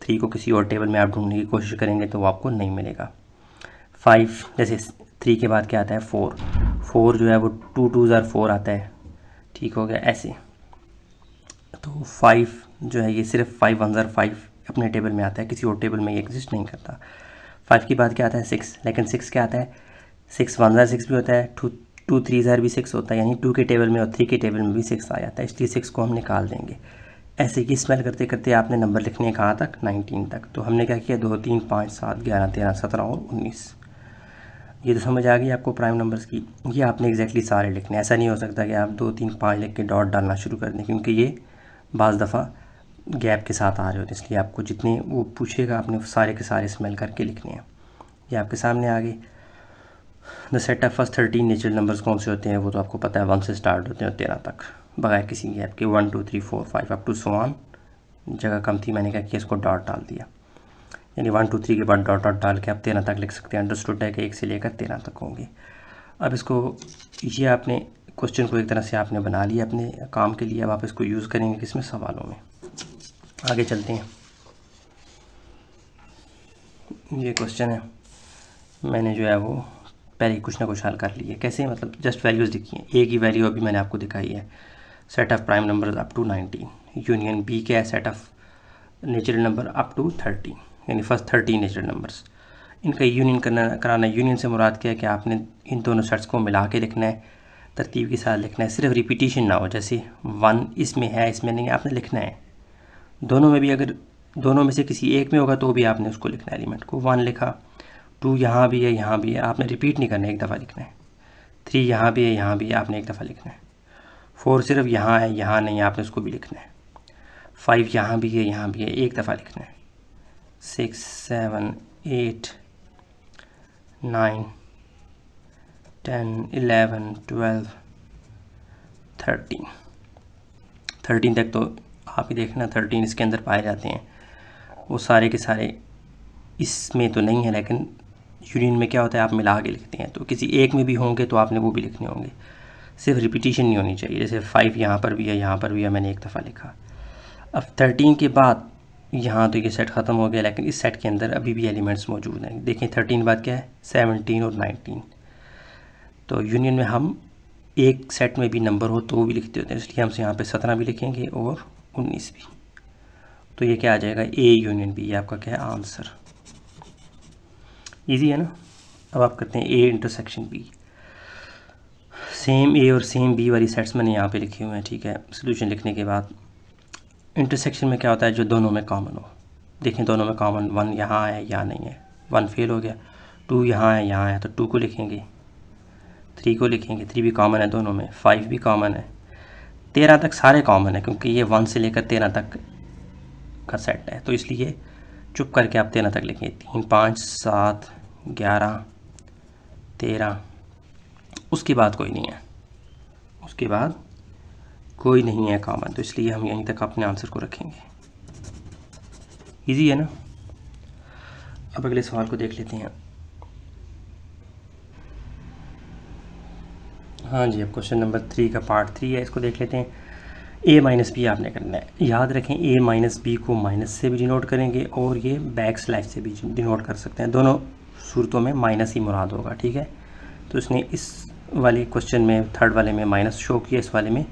3 को किसी और टेबल में आप ढूंढने की कोशिश करेंगे तो वो आपको नहीं मिलेगा। 5 जैसे 3 के बाद क्या आता है, 4 जो है वो 2 2s are 4 आता है। ठीक हो गया ऐसे। तो 5 जो है ये सिर्फ 5 1s are 5 अपने टेबल में आता है, किसी और टेबल में ये एग्जिस्ट नहीं करता। 5 के बाद क्या आता है, 6, लेकिन 6 क्या आता है, 6 1s are 6 भी होता है, 2 3s are भी 6 होता है, यानी 2 के टेबल में और 3 के टेबल में भी 6 आ जाता है, इसलिए 6 को हम निकाल देंगे। ऐसे ही स्मेल करते करते आपने नंबर लिखने हैं कहाँ तक, 19 तक। तो हमने क्या किया, 2 3 5 7 11 13 17 और 19। ये तो समझ आ गई आपको प्राइम नंबर्स की। ये आपने एग्जैक्टली सारे लिखने, ऐसा नहीं हो सकता कि आप 2 3 5 लिख के डॉट डालना शुरू कर दें, क्योंकि ये बाज़ दफ़ा गैप के साथ आ रहे होते हैं। इसलिए आपको जितने वो पूछेगा आपने सारे के सारे स्मेल करके लिखने हैं। ये आपके सामने आ गए। The set of first 13 natural numbers कौन से होते हैं, वो तो आपको पता है 1 से स्टार्ट होते हैं 13 तक बगैर किसी गैप के, 1 2 3 4 5 अप टू सो ऑन। जगह कम थी, मैंने क्या किया, इसको डॉट डाल दिया, यानी 1 2 3 के बाद डॉट डॉट डाल के आप 13 तक लिख सकते हैं। अंडरस्टूड है कि 1 से लेकर 13 तक होंगे। अब इसको, ये आपने क्वेश्चन को एक तरह से आपने बना लिया अपने काम के लिए। अब आप इसको यूज़ करेंगे किसमें, सवालों में। आगे चलते हैं। ये क्वेश्चन है, मैंने जो है वो पहले कुछ ना कुछ हल कर लिया। कैसे, मतलब जस्ट वैल्यूज़ लिखी हैं। ए की वैल्यू अभी मैंने आपको दिखाई है, set of prime number up to 19। Union B क्या है, set of natural number up to 13, यानी फर्स्ट 13 नेचुरल नंबर्स। इनका यूनियन कराना। यूनियन से मुराद क्या है कि आपने इन दोनों सेट्स को मिला के लिखना है, तरतीब के साथ लिखना है, सिर्फ रिपीटिशन ना हो। जैसे 1 इसमें है, इसमें नहीं है, आपने लिखना है। दोनों में भी, अगर दोनों में से किसी एक में होगा तो भी आपने उसको लिखना है, एलिमेंट को। 1 लिखा, 2 यहाँ भी है, यहाँ भी है, आपने रिपीट नहीं करना है, एक दफ़ा लिखना है। 3 यहाँ भी है, यहाँ भी है, आपने एक दफ़ा लिखना है। 4 सिर्फ यहाँ है, यहाँ नहीं है, आपने उसको भी लिखना है। 5 यहाँ भी है, यहाँ भी है, एक दफ़ा लिखना है। 6 7 8 9 10 11 12 13 तक तो आप ही देखना, 13 इसके अंदर पाए जाते हैं। वो सारे के सारे इसमें तो नहीं है, लेकिन यूनियन में क्या होता है, आप मिला के लिखते हैं। तो किसी एक में भी होंगे तो आपने वो भी लिखने होंगे, सिर्फ रिपीटिशन नहीं होनी चाहिए। जैसे 5 यहाँ पर भी है, यहाँ पर भी है, मैंने एक दफ़ा लिखा। अब 13 के बाद यहाँ तो ये सेट ख़त्म हो गया, लेकिन इस सेट के अंदर अभी भी एलिमेंट्स मौजूद हैं। देखें 13 बाद क्या है, 17 और 19। तो यूनियन में हम एक सेट में भी नंबर हो तो वो भी लिखते होते हैं, इसलिए हमसे यहाँ पे 17 भी लिखेंगे और 19 भी। तो ये क्या आ जाएगा, ए यूनियन बी, ये आपका क्या है, आंसर। इजी है ना। अब आप करते हैं ए इंटरसेक्शन बी। सेम ए और सेम बी वाली सेट्स मैंने यहाँ पे लिखे हुए हैं, ठीक है। सोल्यूशन लिखने के बाद इंटरसेक्शन में क्या होता है, जो दोनों में कॉमन हो। देखें दोनों में कॉमन 1 यहाँ है, यहाँ नहीं है, 1 फेल हो गया। 2 यहाँ है, यहाँ है, तो 2 को लिखेंगे। 3 को लिखेंगे, 3 भी कॉमन है दोनों में। 5 भी कॉमन है। 13 तक सारे कॉमन है, क्योंकि ये 1 से लेकर 13 तक का सेट है, तो इसलिए चुप करके आप 13 तक लिखें। 3 5 7 11 13, उसके बाद कोई नहीं है, उसके बाद कोई नहीं है कॉमन, तो इसलिए हम यहीं तक अपने आंसर को रखेंगे। इजी है ना। अब अगले सवाल को देख लेते हैं। हाँ जी, अब क्वेश्चन नंबर 3 का पार्ट 3 है, इसको देख लेते हैं। ए माइनस बी आपने करना है। याद रखें, ए माइनस बी को माइनस से भी डिनोट करेंगे और ये बैक स्लैश से भी डिनोट कर सकते हैं। दोनों सूरतों में माइनस ही मुराद होगा, ठीक है। तो इसने इस वाले क्वेश्चन में, थर्ड वाले में माइनस शो किया, इस वाले में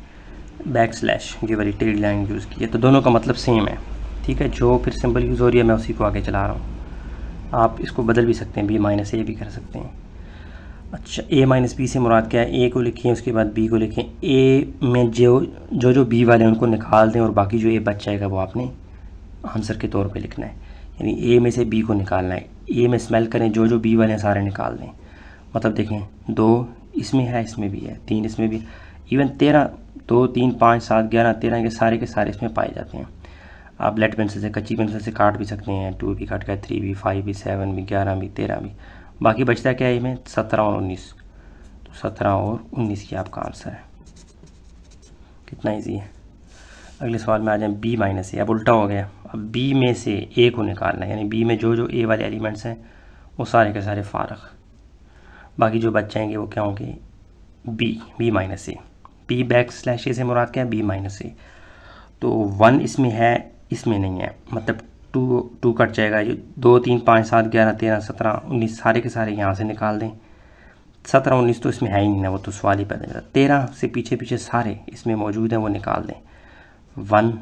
बैक स्लैश ये वाली टेढ़ी लाइन यूज़ की है। तो दोनों का मतलब सेम है, ठीक है। जो फिर सिंबल यूज़ हो रही है मैं उसी को आगे चला रहा हूँ। आप इसको बदल भी सकते हैं, बी माइनस ए भी कर सकते हैं। अच्छा, ए माइनस बी से मुराद क्या है, ए को लिखें, उसके बाद बी को लिखें। ए में जो बी वाले हैं उनको निकाल दें और बाकी जो ए बच जाएगा वो आपने आंसर के तौर पे लिखना है। यानी ए में से बी को निकालना है। ए में स्मेल करें, जो बी वाले हैं सारे निकाल दें। मतलब देखें 2 इसमें है, इसमें भी है, 3 इसमें भी, इवन 13, 2 3 5 7 11 13 के सारे इसमें पाए जाते हैं। आप लेड पेंसिल से, कच्ची पेंसिल से काट भी सकते हैं। 2 भी काट गया, 3 भी, 5 भी, 7 भी, 11 भी, 13 भी। बाकी बचता क्या है इसमें, 17 और 19। तो 17 और 19 की आपका आंसर है। कितना इजी है। अगले सवाल में आ जाए, बी माइनस ए। अब उल्टा हो गया, अब बी में से ए को निकालना है। यानी बी में जो ए वाले एलिमेंट्स हैं वो सारे के सारे फारग, बाकी जो बच जाएंगे वो क्या होंगे, B minus A. B back slash A से मुराद क्या है, बी माइनस ए। तो 1 इसमें है, इसमें नहीं है, मतलब 2 कट जाएगा। ये 2 3 5 7 11 13 17 19 सारे के सारे यहाँ से निकाल दें। 17 19 तो इसमें है ही नहीं ना, वो तो सवाल ही पैदा नहीं होता। 13 से पीछे सारे इसमें मौजूद हैं, वो निकाल दें। 1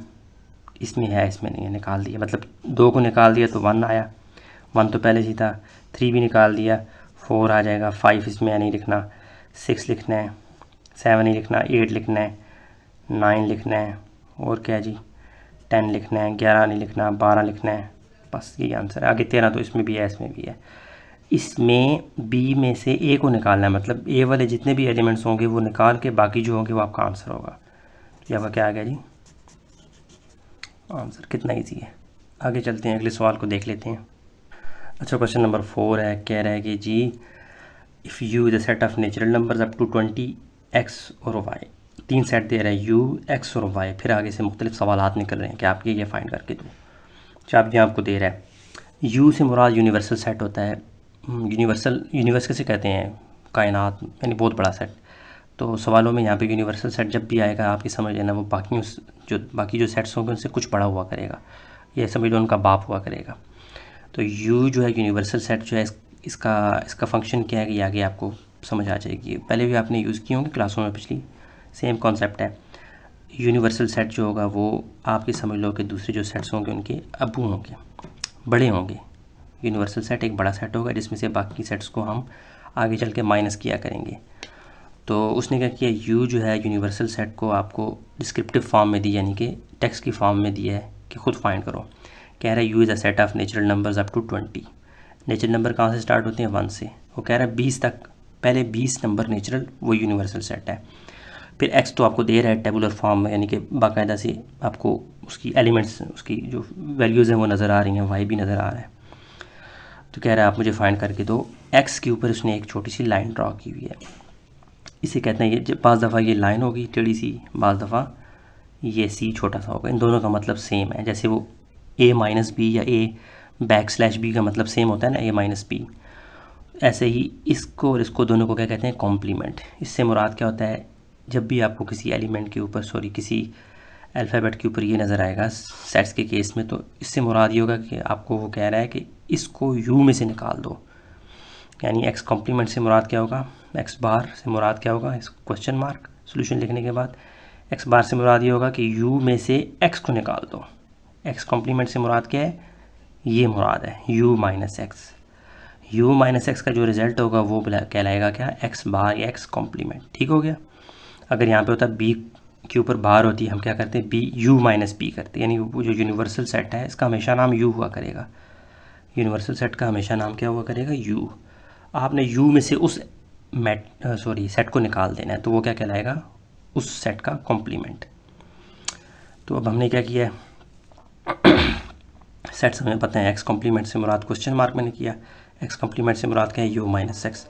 इसमें है, इसमें नहीं है, निकाल दिया। मतलब 2 को निकाल दिया तो 1 आया, 1 तो पहले से था। 3 भी निकाल दिया, 4 आ जाएगा। 5 इसमें नहीं लिखना, 6 लिखना है, 7 नहीं लिखना, 8 लिखना है, 9 लिखना है, और क्या जी 10 लिखना है, 11 नहीं लिखना, 12 लिखना है। बस यही आंसर है। आगे 13 तो इसमें भी है, इसमें भी है। इसमें बी में से ए को निकालना है, मतलब ए वाले जितने भी एलिमेंट्स होंगे वो निकाल के बाकी जो होंगे वो आपका आंसर होगा। तो यहाँ क्या आ गया जी, आंसर। कितना इजी है। आगे चलते हैं, अगले सवाल को देख लेते हैं। अच्छा, क्वेश्चन नंबर 4 है, कह रहा है कि जी if U is a set of natural numbers up to 20 X और वाई, 3 सेट दे रहा है यू, एक्स और वाई, फिर आगे से मुख्तलिफ सवालात निकल रहे हैं कि आप ये फाइंड करके दो। अच्छा, अब ये आपको दे रहा है यू से मुराद यूनिवर्सल सेट होता है। यूनिवर्स कैसे कहते हैं, कायनात, यानी बहुत बड़ा सेट। तो सवालों में यहाँ पे यूनिवर्सल सेट जब भी आएगा आपकी समझ लेना वो बाकी जो सेट्स होंगे उनसे कुछ बड़ा हुआ करेगा, ये समझ लो उनका बाप हुआ करेगा। तो यू जो है यूनिवर्सल सेट जो है इसका फंक्शन क्या है कि आगे आपको समझ आ जाएगी। पहले भी आपने यूज़ किए होंगे क्लासों में, पिछली सेम कॉन्सेप्ट है। यूनिवर्सल सेट जो होगा वो आपकी समझ लो कि दूसरे जो सेट्स होंगे उनके अबू होंगे, बड़े होंगे। यूनिवर्सल सेट एक बड़ा सेट होगा जिसमें से बाकी सेट्स को हम आगे चल के माइनस किया करेंगे। तो उसने क्या किया, यू जो है यूनिवर्सल सेट को आपको डिस्क्रिप्टिव फॉर्म में दी, यानी कि टेक्स्ट की फॉर्म में दिया है कि खुद फाइंड करो। कह रहा है U is a set of natural numbers up to 20। Natural number कहाँ से स्टार्ट होते हैं, 1 से। वो कह रहा है 20 तक, पहले 20 नंबर नेचुरल, वो यूनिवर्सल सेट है। फिर एक्स तो आपको दे रहा है टेबुलर फॉर्म में, यानी कि बाकायदा से आपको उसकी एलिमेंट्स, उसकी जो वैल्यूज़ हैं वो नज़र आ रही हैं, वाई भी नज़र आ रहा है। तो कह रहा है आप मुझे फाइंड करके दो। एक्स के ऊपर उसने एक छोटी सी लाइन ड्रॉ की हुई है, इसे कहते हैं, ये बाज़ दफ़ा ये लाइन होगी टेढ़ी सी, बाज़ दफ़ा ये सी छोटा सा होगा। इन दोनों का मतलब सेम है, जैसे वो a माइनस बी या a/b का मतलब सेम होता है ना, a-b। ऐसे ही इसको और इसको दोनों को क्या कहते हैं, कॉम्प्लीमेंट। इससे मुराद क्या होता है, जब भी आपको किसी एलिमेंट के ऊपर किसी अल्फ़ाबेट के ऊपर ये नज़र आएगा सेट्स के केस में, तो इससे मुराद ये होगा कि आपको वो कह रहा है कि इसको यू में से निकाल दो। यानी एक्स कॉम्प्लीमेंट से मुराद क्या होगा, एक्स बार से मुराद क्या होगा, इस क्वेश्चन मार्क सोल्यूशन लिखने के बाद एक्स बार से मुराद ये होगा कि यू में से एक्स को निकाल दो। एक्स कॉम्प्लीमेंट से मुराद क्या है, ये मुराद है U minus x. You minus x का जो रिज़ल्ट होगा वो कहलाएगा क्या, एक्स बार या एक्स कॉम्प्लीमेंट। ठीक हो गया। अगर यहाँ पे होता बी के ऊपर बार होती, हम क्या करते, बी यू माइनस बी करते, यानी वो जो यूनिवर्सल सेट है इसका हमेशा नाम यू हुआ करेगा। यूनिवर्सल सेट का हमेशा नाम क्या हुआ करेगा, यू। आपने यू में से उस सेट को निकाल देना है, तो वो क्या कहलाएगा, उस सेट का कॉम्प्लीमेंट। तो अब हमने क्या किया, सेट्स हमें पता है, एक्स कॉम्प्लीमेंट से मुराद क्वेश्चन मार्क मैंने किया, एक्स कॉम्प्लीमेंट से मुराद क्या है, U minus x.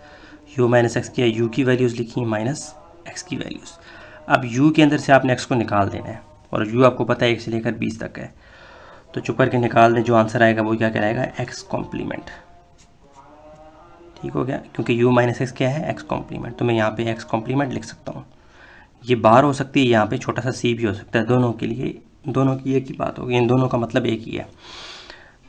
You minus x किया, यू की वैल्यूज़ लिखी माइनस एक्स की वैल्यूज़। अब यू के अंदर से आपने एक्स को निकाल देना है, और यू आपको पता है 1 से लेकर 20 तक है, तो चुप करके निकाल दें, जो आंसर आएगा वो क्या कहलाएगा, एक्स कॉम्प्लीमेंट। ठीक हो गया, क्योंकि यू माइनस एक्स क्या है, एक्स कॉम्प्लीमेंट। तो मैं यहाँ पे एक्स कॉम्प्लीमेंट लिख सकता हूँ। ये बार हो सकती है, यहाँ पे छोटा सा सी भी हो सकता है, दोनों के लिए, दोनों की एक ही बात होगी, इन दोनों का मतलब एक ही है।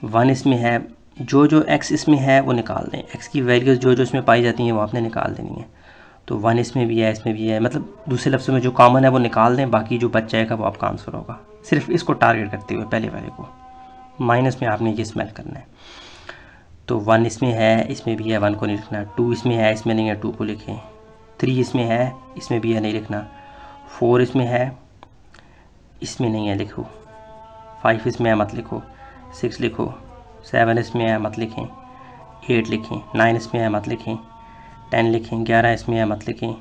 1 इसमें है, जो एक्स इसमें है वो निकाल दें, एक्स की वैल्यूज़ जो इसमें पाई जाती हैं वो आपने निकाल देनी है। तो 1 इसमें भी है, इसमें भी है, मतलब दूसरे लफ्ज़ों में जो कॉमन है वो निकाल दें, बाकी जो बच जाएगा वो आपका आंसर होगा। सिर्फ इसको टारगेट करते हुए पहले वाले को, माइनस में आपने ये स्मेल करना है। तो 1 इसमें है, इसमें भी है, 1 को नहीं लिखना। 2 इसमें है, इसमें नहीं है, 2 को लिखें। 3 इसमें है, इसमें भी है, नहीं लिखना। 4 इसमें है, इसमें नहीं है, लिखो। 5 इसमें है, मत लिखो। 6 लिखो। 7 इसमें है, मत लिखें। 8 लिखें। 9 इसमें है, मत लिखें। 10 लिखें। 11 इसमें है, मत लिखें।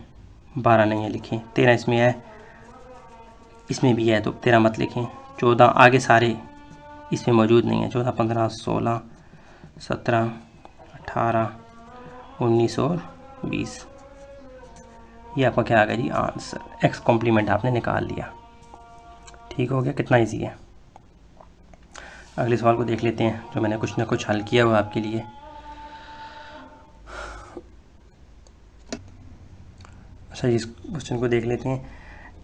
12 नहीं है, लिखें। 13 इसमें है, इसमें भी है, तो 13 मत लिखें। 14 आगे सारे इसमें मौजूद नहीं है। 14, 15, 16, 17, 18, 19 और 20। ये आपका क्या आ गया जी, आंसर। एक्स कॉम्प्लीमेंट आपने निकाल लिया। ठीक हो गया, कितना इजी है। अगले सवाल को देख लेते हैं, जो मैंने कुछ ना कुछ हल किया हुआ आपके लिए। अच्छा, इस क्वेश्चन को देख लेते हैं।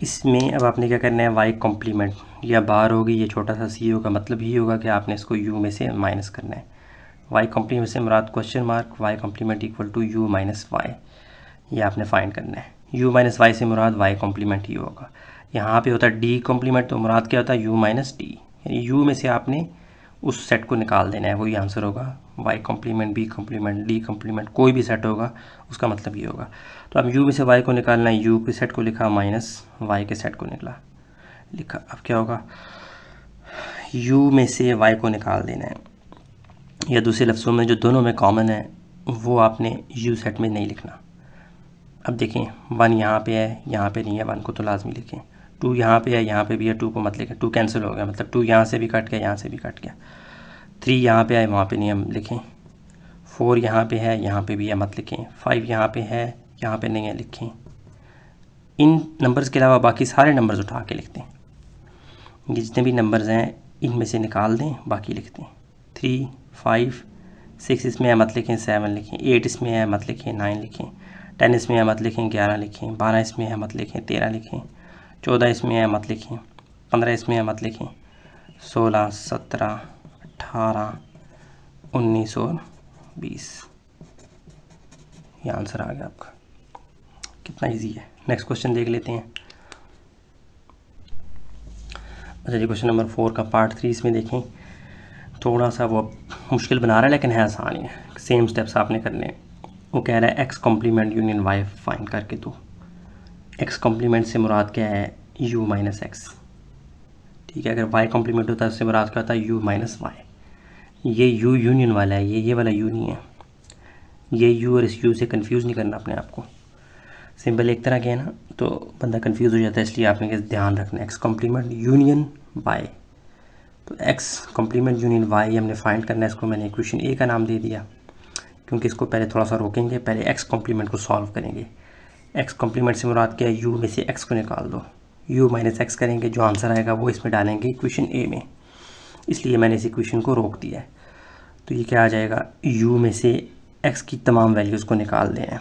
इसमें अब आपने क्या करना है, वाई कॉम्प्लीमेंट या बार होगी, ये छोटा सा सी होगा, मतलब ही होगा कि आपने इसको यू में से माइनस करना है। वाई कॉम्प्लीमेंट से मुराद question mark, Y complement equal to U minus Y, ये आपने फाइंड करना है। यू माइनस वाई से मुराद वाई कॉम्प्लीमेंट ही होगा। यहाँ पे होता है डी कॉम्प्लीमेंट, तो मुराद क्या होता है, यू माइनस डी, यानी यू में से आपने उस सेट को निकाल देना है, वही आंसर होगा। Y complement, B complement, D complement, कोई भी सेट होगा उसका मतलब ये होगा। तो अब यू में से वाई को निकालना है, यू के सेट को लिखा माइनस वाई के सेट को लिखा। अब क्या होगा, यू में से वाई को निकाल देना है, या दूसरे लफ्ज़ों में जो दोनों में कॉमन है वो आपने यू सेट में नहीं लिखना। अब देखें, 1 यहाँ पे है, यहाँ पे नहीं है, 1 को तो लाजमी लिखें। 2 यहाँ पे है, यहाँ पे भी है, 2 को मत लिखें, 2 कैंसिल हो गया, मतलब 2 यहाँ से भी कट गया, यहाँ से भी कट गया। 3 यहाँ पे है, वहाँ पे नहीं, हम लिखें। 4 यहाँ पे है, यहाँ पे भी है, मत लिखें। 5 यहाँ पे है, यहाँ पे नहीं है, लिखें। इन नंबर्स के अलावा बाकी सारे नंबर्स उठा के लिखते हैं। ये जितने भी नंबर्स हैं इनमें से निकाल दें, बाकी लिखते हैं। 3, 5, 6 इसमें है, मत लिखें, 7 लिखें। 8 इसमें है, मत लिखें, 9 लिखें। 10 इसमें है, मत लिखें, 11 लिखें। 12 इसमें है, मत लिखें, 13 लिखें। 14 इसमें है, मत लिखें, 15 इसमें है, मत लिखें। 16, 17, 18, 19 और 20। ये आंसर आ गया आपका। कितना इजी है। नेक्स्ट क्वेश्चन देख लेते हैं। अच्छा जी, क्वेश्चन नंबर 4 का पार्ट 3 इसमें देखें। थोड़ा सा वो मुश्किल बना रहा है लेकिन है आसान ही है। सेम स्टेप्स आपने करने हैं। वो कह रहा है X complement union Y find करके दो। एक्स कॉम्प्लीमेंट से मुराद क्या है? U minus X. ठीक है, अगर वाई कॉम्प्लीमेंट होता है उससे मुराद क्या होता है? U minus Y. ये यू यूनियन वाला है, ये वाला यू नहीं है। ये यू और इस यू से कंफ्यूज नहीं करना अपने आप को। सिंपल एक तरह के है ना, तो बंदा कंफ्यूज हो जाता है, इसलिए आपने ध्यान रखना है। एक्स कॉम्प्लीमेंट यूनियन वाई, तो एक्स कॉम्प्लीमेंट यूनियन वाई हमने फाइंड करना है। इसको मैंने इक्वेशन ए का नाम दे दिया, क्योंकि इसको पहले थोड़ा सा रोकेंगे, पहले एक्स कॉम्प्लीमेंट को सॉल्व करेंगे। एक्स कॉम्प्लीमेंट से मुराद क्या है? यू में से एक्स को निकाल दो, यू माइनस एक्स करेंगे, जो आंसर आएगा वो इसमें डालेंगे इक्वेशन ए में, इसलिए मैंने इस इक्वेशन को रोक दिया है। तो ये क्या आ जाएगा? यू में से एक्स की तमाम वैल्यूज़ को निकाल दें,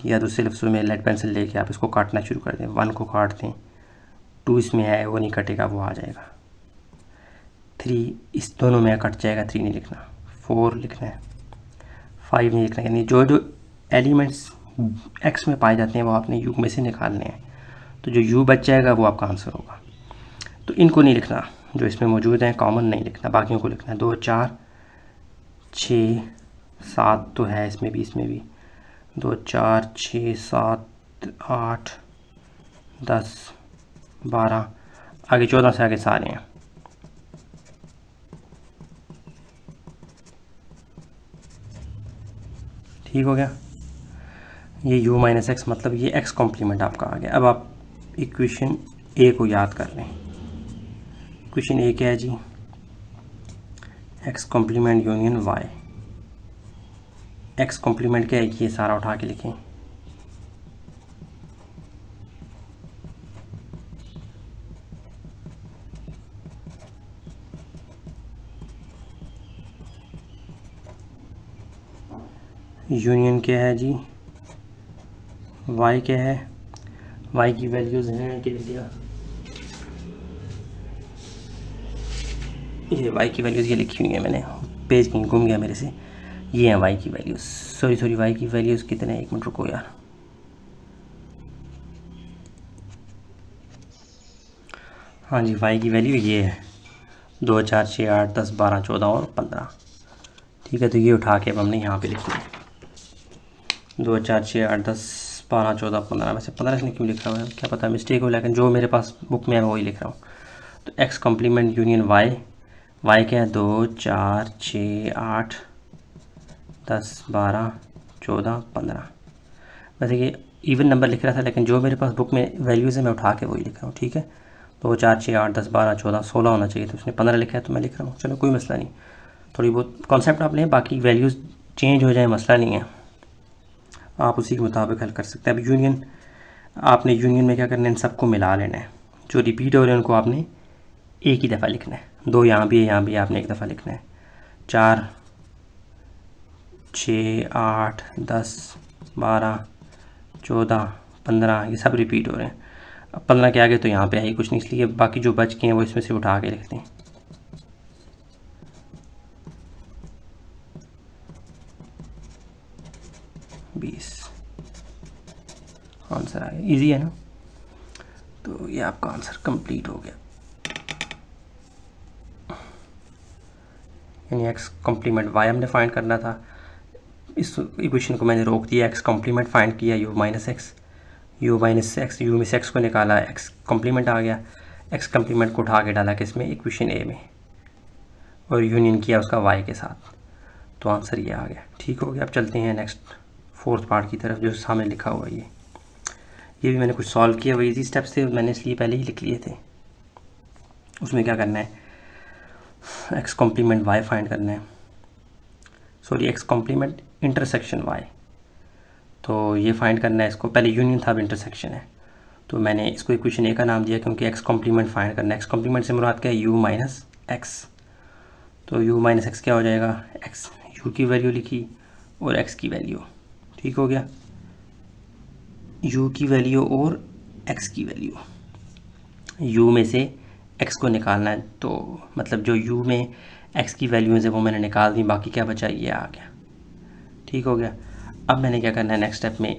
या दूसरे लफ्ज़ों में लेड पेंसिल लेके आप इसको काटना शुरू कर दें। 1 को काट दें, 2 इसमें है वो नहीं कटेगा, वो आ जाएगा। 3 इस दोनों में कट जाएगा, 3 नहीं लिखना। 4 लिखना है, 5 नहीं लिखना। यानी जो जो एलिमेंट्स एक्स में पाए जाते हैं वो आपने यू में से निकालने हैं। तो जो यू बच जाएगा वो आपका आंसर होगा। तो इनको नहीं लिखना, जो इसमें मौजूद हैं कॉमन नहीं लिखना, बाकियों को लिखना है। 2, 4, 6, 7 तो है इसमें भी, इसमें भी 2, 4, 6, 7, 8, 10, 12, आगे 14 से आगे सारे हैं। ठीक हो गया। ये u माइनस एक्स मतलब ये x कॉम्प्लीमेंट आपका आ गया। अब आप इक्वेशन ए को याद कर लें। इक्वेशन ए क्या है जी? x complement union y। x complement क्या है? ये सारा उठा के लिखें। यूनियन क्या है जी? y क्या है? y की वैल्यूज़ हैं, क्या दिया? ये y की वैल्यूज़ ये लिखी हुई है मैंने, पेज कहीं घूम गया मेरे से। ये है y की वैल्यूज़, सॉरी y की वैल्यूज़ कितने? 1 मिनट रुको यार। हाँ जी, y की वैल्यू ये है 2, 4, 6, 8, 10, 12, 14 और 15। ठीक है, तो ये उठा के अब हमने यहाँ पे लिख लिया। 2, 4, 6, 8, 10, 12, 14, 15। वैसे 15 इसने क्यों लिख रहा है क्या पता, मिस्टेक हो, लेकिन जो मेरे पास बुक में है वही लिख रहा हूँ। तो X complement union Y, Y क्या है? 2, 4, 6, 8, 10, 12, 14, 15। वैसे ये इवन नंबर लिख रहा था, लेकिन जो मेरे पास बुक में वैल्यूज़ है मैं उठा के वही लिख रहा हूँ। ठीक है, 2, 4, 6, 8, 10, 12, 14, 16 होना चाहिए, तो उसने 15 लिखा है तो मैं लिख रहा हूँ। चलो कोई मसला नहीं, थोड़ी बहुत कॉन्सेप्ट आप लें, बाकी वैल्यूज़ चेंज हो जाए मसला नहीं है, आप उसी के मुताबिक हल कर सकते हैं। अब यूनियन, आपने यूनियन में क्या करना है? इन सबको मिला लेना है। जो रिपीट हो रहे हैं उनको आपने एक ही दफ़ा लिखना है। 2 यहाँ भी है, यहाँ भी आपने एक दफ़ा लिखना है। 4, 6, 8, 10, 12, 14, 15 ये सब रिपीट हो रहे हैं। अब 15 के आगे तो यहाँ पे है ही कुछ नहीं, इसलिए बाकी जो बच गए हैं वो इसमें से उठा के लिखते हैं। आंसर आ गया। इजी है ना? तो ये आपका आंसर कंप्लीट हो गया। यानी एक्स कॉम्प्लीमेंट वाई हमने फाइंड करना था, इस इक्वेशन को मैंने रोक दिया। एक्स कॉम्प्लीमेंट फाइंड किया, you minus x, you minus x, you में से एक्स को निकाला, एक्स कॉम्प्लीमेंट आ गया। एक्स कॉम्प्लीमेंट को उठा के डाला किसमें? इक्वेशन ए में, और यूनियन किया उसका वाई के साथ, तो आंसर ये आ गया। ठीक हो गया। अब चलते हैं नेक्स्ट 4th पार्ट की तरफ, जो सामने लिखा हुआ है। ये भी मैंने कुछ सॉल्व किया, वो इजी स्टेप्स थे, मैंने इसलिए पहले ही लिख लिए थे। उसमें क्या करना है? एक्स कॉम्प्लीमेंट वाई फाइंड करना है, sorry X complement intersection Y. तो ये फाइंड करना है इसको, पहले यूनियन था अब इंटरसेक्शन है, तो मैंने इसको इक्वेशन ए का नाम दिया क्योंकि एक्स कॉम्प्लीमेंट फाइंड करना है। एक्स कॉम्प्लीमेंट से मुराद क्या है, यू माइनस एक्स। तो यू माइनस एक्स क्या हो जाएगा, एक्स यू की वैल्यू लिखी और एक्स की वैल्यू, ठीक हो गया, यू की वैल्यू और एक्स की वैल्यू। यू में से एक्स को निकालना है, तो मतलब जो यू में एक्स की वैल्यूज़ है वो मैंने निकाल दी, बाकी क्या बचा ये आ गया, ठीक हो गया। अब मैंने क्या करना है नेक्स्ट स्टेप में,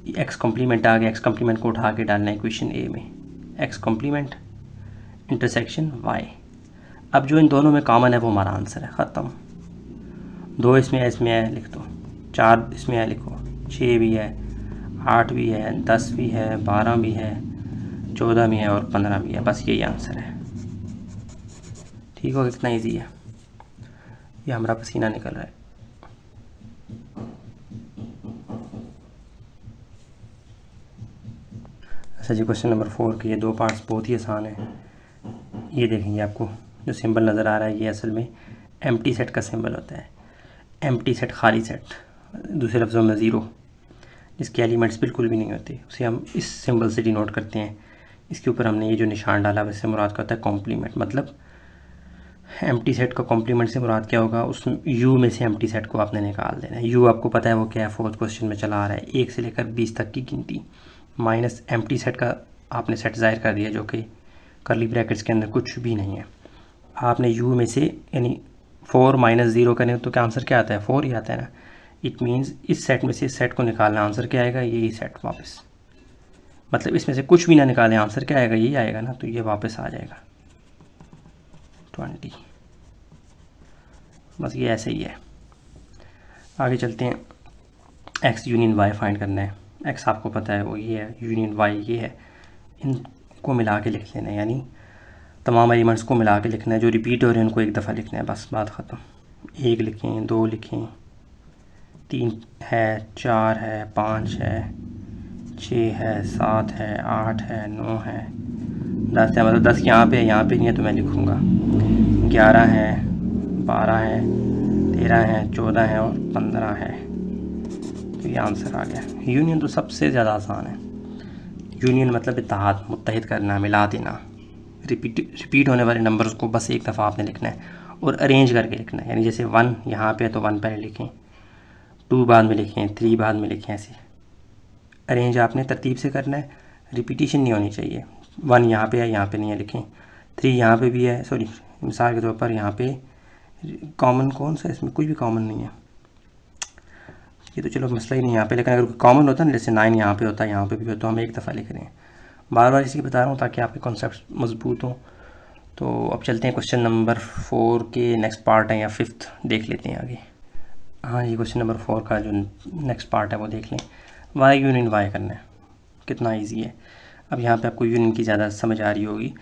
एक्स कॉम्प्लीमेंट आ गया, एक्स कॉम्प्लीमेंट को उठा के डालना है इक्वेशन ए में, एक्स कॉम्प्लीमेंट इंटरसेक्शन वाई। अब जो इन दोनों में कॉमन है वो हमारा आंसर है, ख़त्म। 2 इसमें है लिख दो, 4 इसमें है लिखो, 6 भी है, 8 भी है, 10 भी है, 12 भी है, 14 भी है और 15 भी है, बस यही आंसर है, ठीक हो गया। कितना ईजी है, ये हमारा पसीना निकल रहा है। अच्छा जी, क्वेश्चन नंबर 4 के ये 2 पार्ट्स बहुत ही आसान है। ये देखेंगे, आपको जो सिंबल नज़र आ रहा है ये असल में एम्प्टी सेट का सिंबल होता है। एम्प्टी सेट, खाली सेट, दूसरे लफ्ज़ों में ज़ीरो, जिसके एलिमेंट्स बिल्कुल भी नहीं होते, उसे हम इस सिंबल से डिनोट करते हैं। इसके ऊपर हमने ये जो निशान डाला वैसे मुराद का होता है कॉम्प्लीमेंट, मतलब एम्प्टी सेट का कॉम्प्लीमेंट से मुराद क्या होगा, उस यू में से एम्प्टी सेट को आपने निकाल देना है। यू आपको पता है वो क्या है, 4th क्वेश्चन में चला आ रहा है, 1 से लेकर 20 तक की गिनती, माइनस एम्प्टी सेट का आपने सेट ज़ाहिर कर दिया जो कि करली ब्रैकेट्स के अंदर कुछ भी नहीं है। आपने यू में से यानी 4 माइनस 0 करें तो क्या आंसर क्या आता है, 4 ही आता है ना। इट मीन्स इस सेट में से इस सेट को निकालना, आंसर क्या आएगा, यही सेट वापस, मतलब इसमें से कुछ भी ना निकालें, आंसर क्या आएगा, यही आएगा ना, तो ये वापस आ जाएगा 20। बस ये ऐसे ही है। आगे चलते हैं, एक्स यूनियन वाई फाइंड करना है। एक्स आपको पता है वो ये है, यूनियन वाई ये है, इनको मिला के लिख लेना है, यानी तमाम एलिमेंट्स को मिला के लिखना है, जो रिपीट हो रहे हैं उनको एक दफ़ा लिखना है, बस बात ख़त्म। 1 लिखें, 2 लिखें, 3 है, 4 है, 5 है, 6 है, 7 है, 8 है, 9 है, 10 है, मतलब 10 यहाँ पे नहीं है तो मैं लिखूँगा, 11 है, 12 है, 13 है, 14 है और 15 है, तो ये आंसर आ गया। यूनियन तो सबसे ज़्यादा आसान है। यूनियन मतलब इत्तेहाद, मुत्तहिद करना, मिला देना। रिपीट होने वाले नंबर्स को बस एक दफ़ा आपने लिखना है और अरेंज करके लिखना है, यानी जैसे 1 यहाँ पे है तो 1 पहले लिखें, 2 बाद में लिखें, 3 बाद में लिखें, ऐसे अरेंज आपने तरतीब से करना है, रिपीटिशन नहीं होनी चाहिए। 1 यहाँ पे है, यहाँ पे नहीं है लिखें, 3 यहाँ पे भी है, सॉरी मिसाल के तौर पर यहाँ पे कॉमन कौन सा है, इसमें कुछ भी कॉमन नहीं है, ये तो चलो मसला ही नहीं यहाँ पे, लेकिन अगर कॉमन होता है ना, जैसे 9 यहाँ पे होता है, यहाँ पे भी होता है, तो हम एक दफ़ा लिख रहे हैं। बार बार इसलिए बता रहा हूँ ताकि आपके कॉन्सेप्ट मजबूत हों। तो अब चलते हैं क्वेश्चन नंबर 4 के नेक्स्ट पार्ट है या 5th देख लेते हैं आगे। हाँ, ये क्वेश्चन नंबर 4 का जो नेक्स्ट पार्ट है वो देख लें। वाई यूनियन वाई करना है, कितना ईजी है। अब यहाँ पे आपको यूनियन की ज़्यादा समझ आ रही होगी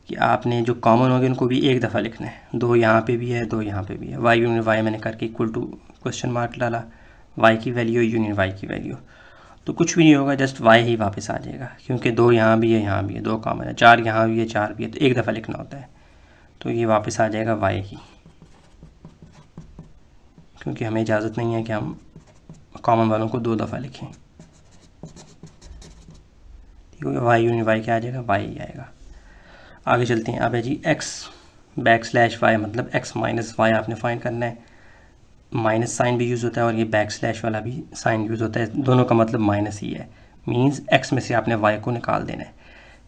कि आपने जो कॉमन होंगे उनको भी एक दफ़ा लिखना है। 2 यहाँ पे भी है, 2 यहाँ पे भी है। वाई यूनियन वाई मैंने करके इक्वल टू क्वेश्चन मार्क डाला, वाई की वैल्यू यूनियन वाई की वैल्यू, तो कुछ भी नहीं होगा, जस्ट वाई ही वापस आ जाएगा, क्योंकि 2 यहाँ भी है, यहाँ भी है, 2 कॉमन है, 4 यहाँ भी है, 4 भी है, तो एक दफ़ा लिखना होता है, तो ये वापस आ जाएगा वाई ही, क्योंकि हमें इजाज़त नहीं है कि हम कॉमन वालों को 2 दफ़ा लिखें। ठीक है, वाई यूनियन वाई क्या आ जाएगा, वाई ही आएगा। आगे चलते हैं। अब है जी एक्स बैक स्लैश वाई, मतलब एक्स माइनस वाई आपने फाइंड करना है। माइनस साइन भी यूज़ होता है और ये बैक स्लैश वाला भी साइन यूज़ होता है, दोनों का मतलब माइनस ही है। मींस एक्स में से आपने वाई को निकाल देना है,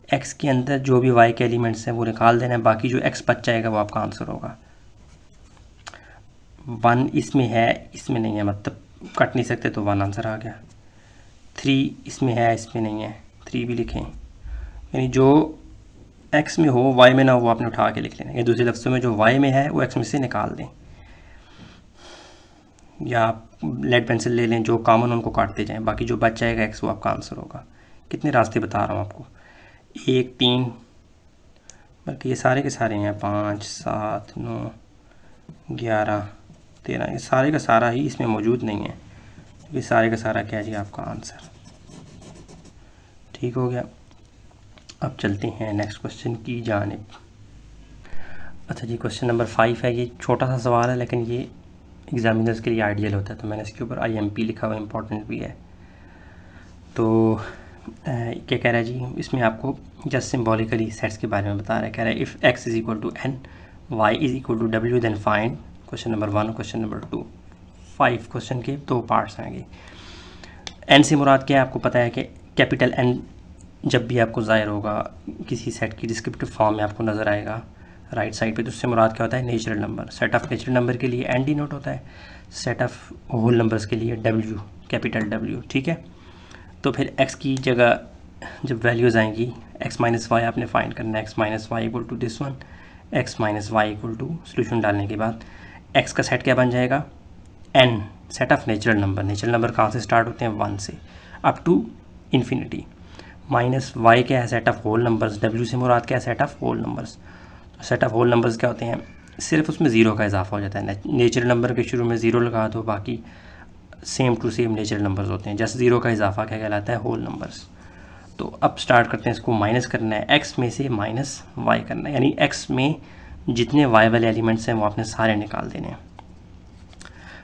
एक्स के अंदर जो भी वाई के एलिमेंट्स हैं वो निकाल देना है, बाकी जो एक्स बच जाएगा वो आपका आंसर होगा। 1 इसमें है, इसमें नहीं है, मतलब कट नहीं सकते, तो 1 आंसर आ गया। 3 इसमें है, इसमें नहीं है, 3 भी लिखें, यानी जो एक्स में हो वाई में ना हो वो आपने उठा के लिख लेना है। दूसरे लफ्ज़ों में जो वाई में है वो एक्स में से निकाल दें, या आप लेड पेंसिल ले लें, जो कॉमन उनको काटते जाएं, बाकी जो बच जाएगा एक्स वो आपका आंसर होगा। कितने रास्ते बता रहा हूँ आपको, 1 3, बल्कि ये सारे के सारे हैं, 5 7 9 11 13, ये सारे का सारा ही इसमें मौजूद नहीं है, ये सारे का सारा क्या है जी आपका आंसर। ठीक हो गया। अब चलते हैं नेक्स्ट क्वेश्चन की जानिब। अच्छा जी, क्वेश्चन नंबर 5 है। ये छोटा सा सवाल है लेकिन ये एग्जामिनर्स के लिए आइडियल होता है, तो मैंने इसके ऊपर IMP लिखा हुआ, इम्पोर्टेंट भी है। तो क्या कह रहा है जी, इसमें आपको जस्ट सिम्बॉलिकली सेट्स के बारे में बता रहा है। कह रहा है if x is equal to n, y is equal to w, then find question number 1 और क्वेश्चन नंबर 2। 5 क्वेश्चन के 2 पार्ट्स आएंगे। n से मुराद क्या है, आपको पता है कि कैपिटल N जब भी आपको ज़ाहिर होगा किसी सेट की डिस्क्रिप्टिव फॉर्म में आपको नज़र आएगा राइट साइड पे, तो उससे मुराद क्या होता है, natural number. Set of natural number के लिए n डिनोट होता है, सेट ऑफ होल नंबर्स के लिए w, कैपिटल W, ठीक है। तो फिर x की जगह जब वैल्यूज़ आएंगी, x माइनस वाई आपने फाइंड करना है, x minus Y equal to this one, x minus Y equal to solution डालने के बाद x का सेट क्या बन जाएगा, n, set of natural number. Natural number कहाँ से स्टार्ट होते हैं, 1 से up to infinity. Minus y क्या है, set of whole numbers. w से मुराद क्या है, सेट ऑफ होल नंबर्स। तो सेट ऑफ होल नंबर्स क्या होते हैं, सिर्फ उसमें ज़ीरो का इजाफा हो जाता है। नेचुरल नंबर के शुरू में ज़ीरो लगा दो, बाकी same to same natural numbers होते हैं। जस्ट ज़ीरो का इजाफा क्या कहलाता है, होल नंबर्स। तो अब स्टार्ट करते हैं, इसको माइनस करना है, x में से माइनस y करना है, यानी x में जितने y वाले एलिमेंट्स हैं वो आपने सारे निकाल देने हैं।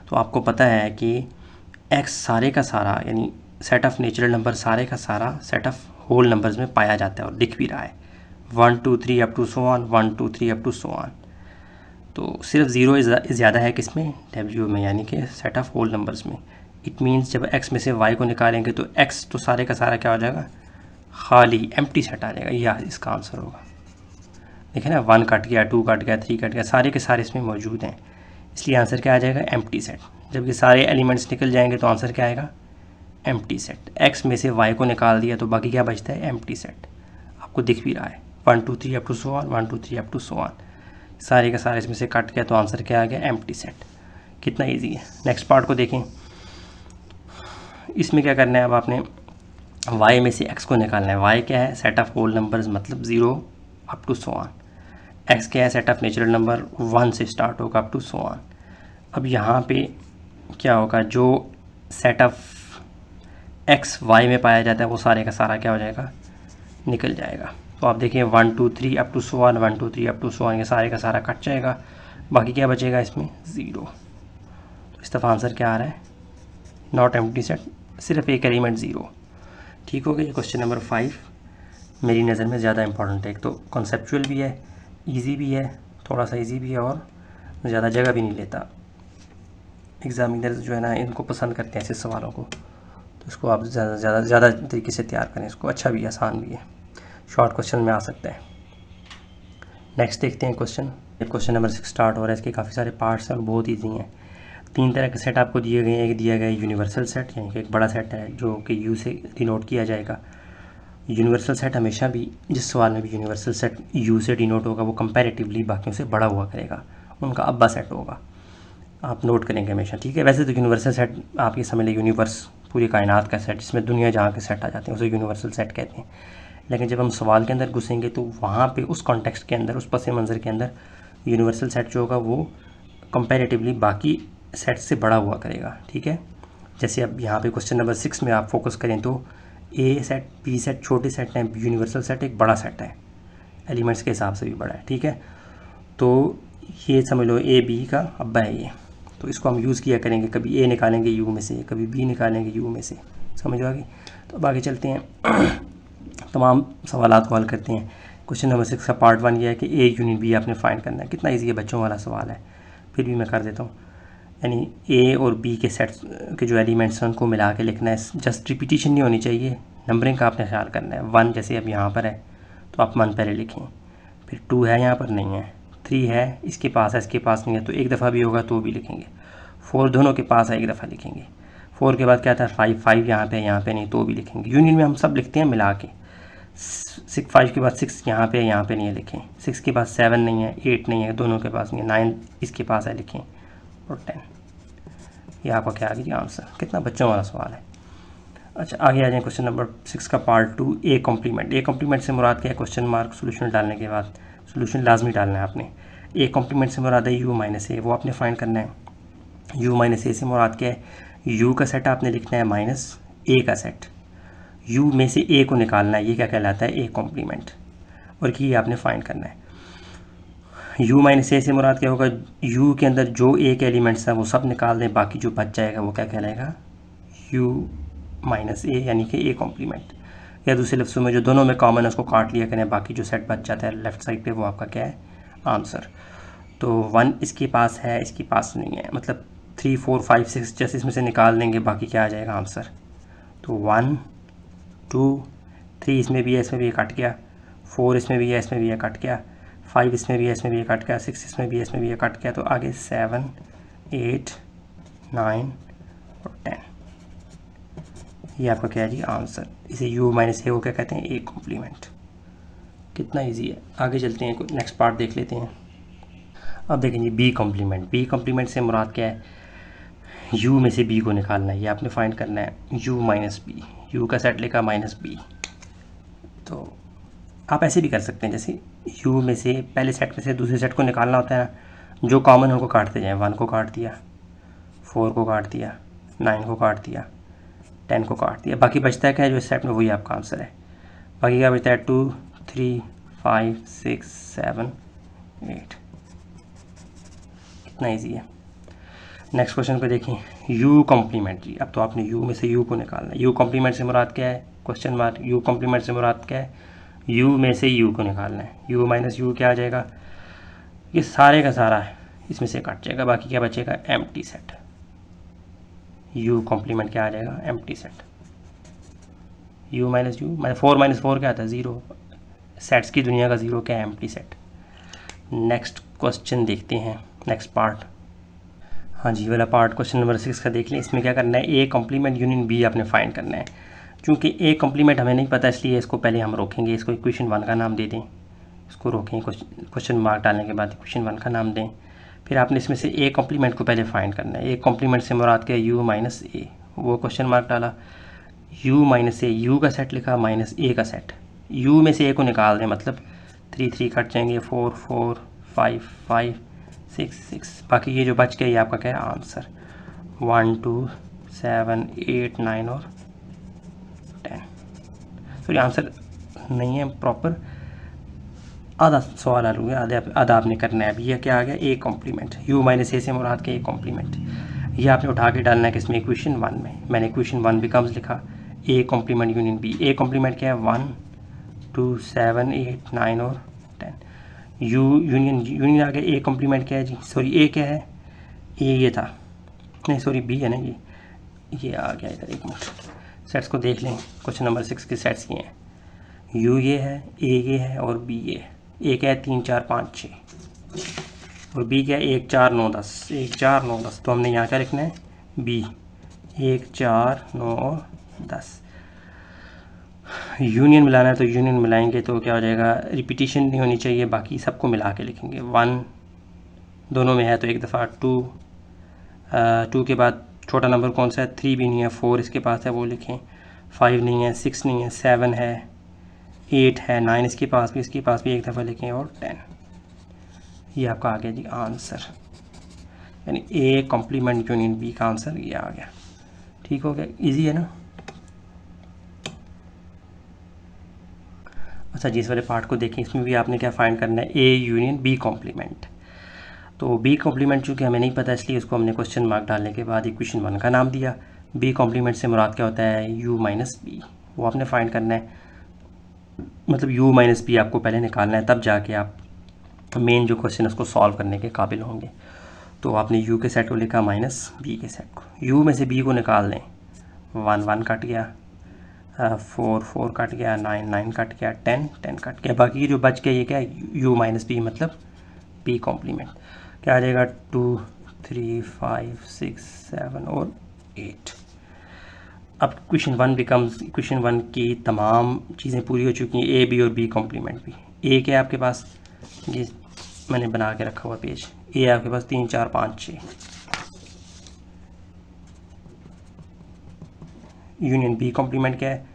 तो आपको पता है कि x सारे का सारा, यानी सेट ऑफ नेचुरल नंबर सारे का सारा सेट ऑफ होल नंबर्स में पाया जाता है और दिख भी रहा है, 1 2 3 up to so on, 1 2 3 up to so on. तो सिर्फ ज़ीरो ज़्यादा है किसमें, W में, यानी कि सेट ऑफ होल नंबर्स में। इट मीन्स जब x में से y को निकालेंगे तो x तो सारे का सारा क्या हो जाएगा, खाली एम्प्टी सेट आ जाएगा। यह इसका आंसर होगा। देखिए ना, 1 कट गया, 2 कट गया, 3 कट गया, सारे के सारे इसमें मौजूद हैं, इसलिए आंसर क्या आ जाएगा, एम्प्टी सेट। जब ये सारे एलिमेंट्स निकल जाएंगे तो आंसर क्या आएगा, एम्प्टी सेट। x में से y को निकाल दिया तो बाकी क्या बचता है, एम्प्टी सेट। आपको दिख भी रहा है 1 2 3 up to so on, 1 2 3 up to so on, सारे का सारे इसमें से कट गया तो आंसर क्या आ गया, एम्प्टी सेट। कितना ईजी है। नेक्स्ट पार्ट को देखें। इसमें क्या करना है, अब आपने y में से x को निकालना है। y क्या है, सेट ऑफ होल नंबर्स, मतलब 0 up to so on. x क्या है, सेट ऑफ नेचुरल नंबर, 1 से स्टार्ट होगा अप टू सो ऑन। अब यहाँ पे क्या होगा, जो सेट ऑफ x y में पाया जाता है वो सारे का सारा क्या हो जाएगा, निकल जाएगा। तो आप देखिए 1 2 3 up to so on, 1 2 3 up to so on, ये सारे का सारा कट जाएगा, बाकी क्या बचेगा इसमें, 0। तो इस दफ़ा आंसर क्या आ रहा है, नॉट एम्प्टी सेट, सिर्फ एक एलिमेंट 0। ठीक हो गया। क्वेश्चन नंबर 5 मेरी नज़र में ज़्यादा इंपॉर्टेंट है। एक तो कॉन्सेप्चुअल भी है, इजी भी है, थोड़ा सा इजी भी है और ज़्यादा जगह भी नहीं लेता। एग्जामिनर्स जो है ना, इनको पसंद करते हैं ऐसे सवालों को, तो इसको आप ज़्यादा तरीके से तैयार करें, इसको अच्छा भी आसान भी है, शॉर्ट क्वेश्चन में आ सकता है। नेक्स्ट देखते हैं क्वेश्चन नंबर 6 स्टार्ट हो रहा है। इसके काफ़ी सारे पार्ट्स हैं और बहुत ईजी हैं। 3 तरह के सेट आपको दिए गए हैं। एक दिया गया है यूनिवर्सल सेट, यानी कि एक बड़ा सेट है जो कि यू से डिनोट किया जाएगा। यूनिवर्सल सेट हमेशा भी, जिस सवाल में भी यूनिवर्सल सेट यू से डिनोट होगा वो कंपैरेटिवली बाकियों से बड़ा हुआ करेगा, उनका अब्बा सेट होगा, आप नोट करेंगे हमेशा, ठीक है। वैसे तो यूनिवर्सल सेट आप ये समझ लें, यूनिवर्स पूरी कायनात का सेट, जिसमें दुनिया जहाँ के सेट आ जाते हैं उसे यूनिवर्सल सेट कहते हैं। लेकिन जब हम सवाल के अंदर घुसेंगे तो वहाँ पे उस कॉन्टेक्स्ट के अंदर, उस पस मंज़र के अंदर यूनिवर्सल सेट जो होगा वो कंपैरेटिवली बाकी सेट से बड़ा हुआ करेगा, ठीक है। जैसे अब यहाँ पे क्वेश्चन नंबर 6 में आप फोकस करें तो ए सेट, बी सेट छोटे सेट हैं, यूनिवर्सल सेट एक बड़ा सेट है, एलिमेंट्स के हिसाब से भी बड़ा है, ठीक है। तो ये समझ लो ए बी का अब्बा है ये, तो इसको हम यूज़ किया करेंगे, कभी ए निकालेंगे यू में से, कभी बी निकालेंगे यू में से, समझ आ गई। तो अब आगे चलते हैं, तमाम सवालात को हल करते हैं। क्वेश्चन नंबर 6 का पार्ट 1 ये है कि ए यूनिट बी आपने फाइंड करना है। कितना इजी है, बच्चों वाला सवाल है, फिर भी मैं कर देता हूँ। यानी ए और बी के सेट्स के जो एलिमेंट्स हैं उनको मिला के लिखना है, जस्ट रिपीटिशन नहीं होनी चाहिए, नंबरिंग का आपने ख्याल करना है। 1 जैसे अब यहाँ पर है तो आप 1 पहले लिखें, फिर 2 है, यहाँ पर नहीं है, 3 है, इसके पास है, इसके पास नहीं है, तो एक दफ़ा भी होगा तो भी लिखेंगे। 4 दोनों के पास है, एक दफ़ा लिखेंगे। 4 के बाद क्या था, 5 यहाँ पे नहीं, तो भी लिखेंगे। यूनियन में हम सब लिखते हैं मिला के। 5 के बाद 6 यहाँ पे नहीं है, लिखें। 6 के बाद 7 नहीं है, 8 नहीं है, दोनों के पास नहीं है, 9 इसके पास है, लिखें, और 10। ये आपका क्या आ गया आंसर। कितना बच्चों वाला सवाल है। अच्छा, आगे आ जाए क्वेश्चन नंबर 6 का part 2, A complement. A complement से मुराद क्या है, क्वेश्चन मार्क सोल्यूशन डालने के बाद सोल्यूशन लाजमी डालना है आपने। ए कॉम्प्लीमेंट से मुराद है यू माइनस ए, वो आपने फाइंड करना है। यू माइनस ए से मुराद क्या है, यू का सेट आपने लिखना है माइनस ए का सेट, यू में से ए को निकालना है, ये क्या कहलाता है, ए कॉम्प्लीमेंट, और ये आपने फाइंड करना है। u माइनस ए से मुराद क्या होगा, u के अंदर जो एक एलिमेंट्स है वो सब निकाल दें, बाकी जो बच जाएगा वो क्या कहलाएगा, u माइनस ए, यानी कि ए कॉम्प्लीमेंट। या दूसरे लफ्ज़ों में जो दोनों में कॉमन है उसको काट लिया करें, बाकी जो सेट बच जाता है लेफ़्ट साइड पे वो आपका क्या है, आंसर। तो 1 इसके पास है, इसके पास नहीं है, मतलब 3 4 5 6 जैसे इसमें से निकाल देंगे बाकी क्या आ जाएगा आंसर। तो 1 2 3 इसमें भी है, इसमें भी ये कट गया, 4 इसमें भी है, इसमें भी ये कट गया, 5 इसमें भी है, इसमें भी ये कट गया, 6 इसमें भी है, इसमें भी ये कट गया। तो आगे 7 8 9 और 10, ये आपका क्या है जी, आंसर। इसे u माइनस ए को क्या कहते हैं, ए कॉम्प्लीमेंट। कितना इजी है। आगे चलते हैं, नेक्स्ट पार्ट देख लेते हैं। अब देखें जी बी कॉम्प्लीमेंट। बी कॉम्प्लीमेंट से मुराद क्या है, u में से b को निकालना है, ये आपने फाइंड करना है, u माइनस बी, यू का सेट लिखा माइनस बी। तो आप ऐसे भी कर सकते हैं, जैसे u में से पहले सेट में से दूसरे सेट को निकालना होता है ना, जो कॉमन उनको काटते जाएं, 1 को काट दिया, 4 को काट दिया, 9 को काट दिया, 10 को काट दिया, बाकी बचता है क्या है जो इस सेट में, वही आपका आंसर है। बाकी क्या बचता है, 2 3 5 6 7 8। कितना ईजी है। नेक्स्ट क्वेश्चन को देखें, u कॉम्प्लीमेंट जी। अब तो आपने u में से u को निकालना है। u कॉम्प्लीमेंट से मुराद क्या है, क्वेश्चन मार्क। u कॉम्प्लीमेंट से मुराद क्या है, u में से u को निकालना है। u माइनस u क्या आ जाएगा, ये सारे का सारा इसमें से कट जाएगा, बाकी क्या बचेगा, एम्प्टी सेट। u कॉम्प्लीमेंट क्या आ जाएगा, empty set. u minus you, 4 minus 4 क्या आता है, 0। सेट्स की दुनिया का 0 क्या है, एम्प्टी सेट। नेक्स्ट क्वेश्चन देखते हैं, नेक्स्ट पार्ट। हाँ जी, वाला पार्ट क्वेश्चन नंबर 6 का देख लें। इसमें क्या करना है, ए कॉम्प्लीमेंट यूनियन बी आपने फाइंड करना है। चूँकि ए कॉम्प्लीमेंट हमें नहीं पता, इसलिए इसको पहले हम रोकेंगे, इसको इक्वेशन 1 का नाम दे दें। इसको रोकें, क्वेश्चन मार्क डालने के बाद इक्वेशन 1 का नाम दें। फिर आपने इसमें से ए कॉम्प्लीमेंट को पहले फाइंड करना है। ए कॉम्प्लीमेंट से मुराद क्या है, यू माइनस ए, वो क्वेश्चन मार्क डाला, u माइनस ए, यू का सेट लिखा माइनस ए का सेट। u में से ए को निकाल दें, मतलब 3 3 कट जाएंगे, 4 4 5 5 6 6, बाकी ये जो बच गया ये आपका क्या है, आंसर। 1 2 7 8 9 और 10। सॉरी आंसर नहीं है प्रॉपर, आधा सवाल हल हुआ, आधा आपने करना है। अभी यह क्या आ गया, ए कॉम्प्लीमेंट। u माइनस ए से मुराद के ए कॉम्प्लीमेंट, ये आपने उठा के डालना है किसमें, इक्वेशन 1 में। मैंने इक्वेशन 1 बिकम्स लिखा A complement union B. A complement क्या है, 1 2 7 8 9 और 10। यू यूनियन आ गया। ए कॉम्प्लीमेंट क्या है जी, सॉरी ए क्या है, ये था, नहीं सॉरी बी है ना, ये आ गया इधर। एक मिनट, सेट्स को देख लें। क्वेश्चन नंबर 6 के सेट्स ये हैं, यू ये है, ए ये है और बी ये है। ए क्या है, 3 4 5 6 और बी क्या है, 1 4 9 10, 1 4 9 10। तो हमने यहाँ क्या लिखना है, बी 1 4 9 और 10। यूनियन मिलाना है तो यूनियन मिलाएंगे तो क्या हो जाएगा, रिपीटिशन नहीं होनी चाहिए, बाकी सबको मिला के लिखेंगे। 1 दोनों में है तो एक दफ़ा, 2 के बाद छोटा नंबर कौन सा है, 3 भी नहीं है, 4 इसके पास है वो लिखें, 5 नहीं है, 6 नहीं है, 7 है, 8 है, 9 इसके पास भी एक दफ़ा लिखें और 10। ये आपका आ गया जी आंसर, यानी ए कॉम्प्लीमेंट यूनियन बी का आंसर ये आ गया। ठीक हो गया, इजी है ना। अच्छा जी, इस वाले पार्ट को देखें, इसमें भी आपने क्या फाइंड करना है, ए यूनियन बी कॉम्प्लीमेंट। तो बी कॉम्प्लीमेंट चूँकि हमें नहीं पता, इसलिए उसको हमने क्वेश्चन मार्क डालने के बाद इक्वेशन 1 का नाम दिया। बी कॉम्प्लीमेंट से मुराद क्या होता है, यू माइनस बी, वो आपने फाइंड करना है। मतलब यू माइनस बी आपको पहले निकालना है, तब जाके आप मेन जो क्वेश्चन है उसको सॉल्व करने के काबिल होंगे। तो आपने यू के सेट को लिखा माइनस बी के सेट को, यू में से बी को निकाल दें। 1 1 कट गया, 4 4 कट गया, 9 9 कट गया, 10 10 कट गया, बाकी जो बच गया ये क्या है, यू माइनस बी, मतलब बी कॉम्प्लीमेंट। क्या आ जाएगा, 2 3 5 6 7 और 8। अब क्वेश्चन 1 बिकम्स, क्वेश्चन 1 की तमाम चीज़ें पूरी हो चुकी हैं, ए बी और बी कॉम्प्लीमेंट भी। ए क्या है आपके पास, ये मैंने बना के रखा हुआ पेज, ए आपके पास 3 4 5 6, यूनियन बी कॉम्प्लीमेंट क्या है,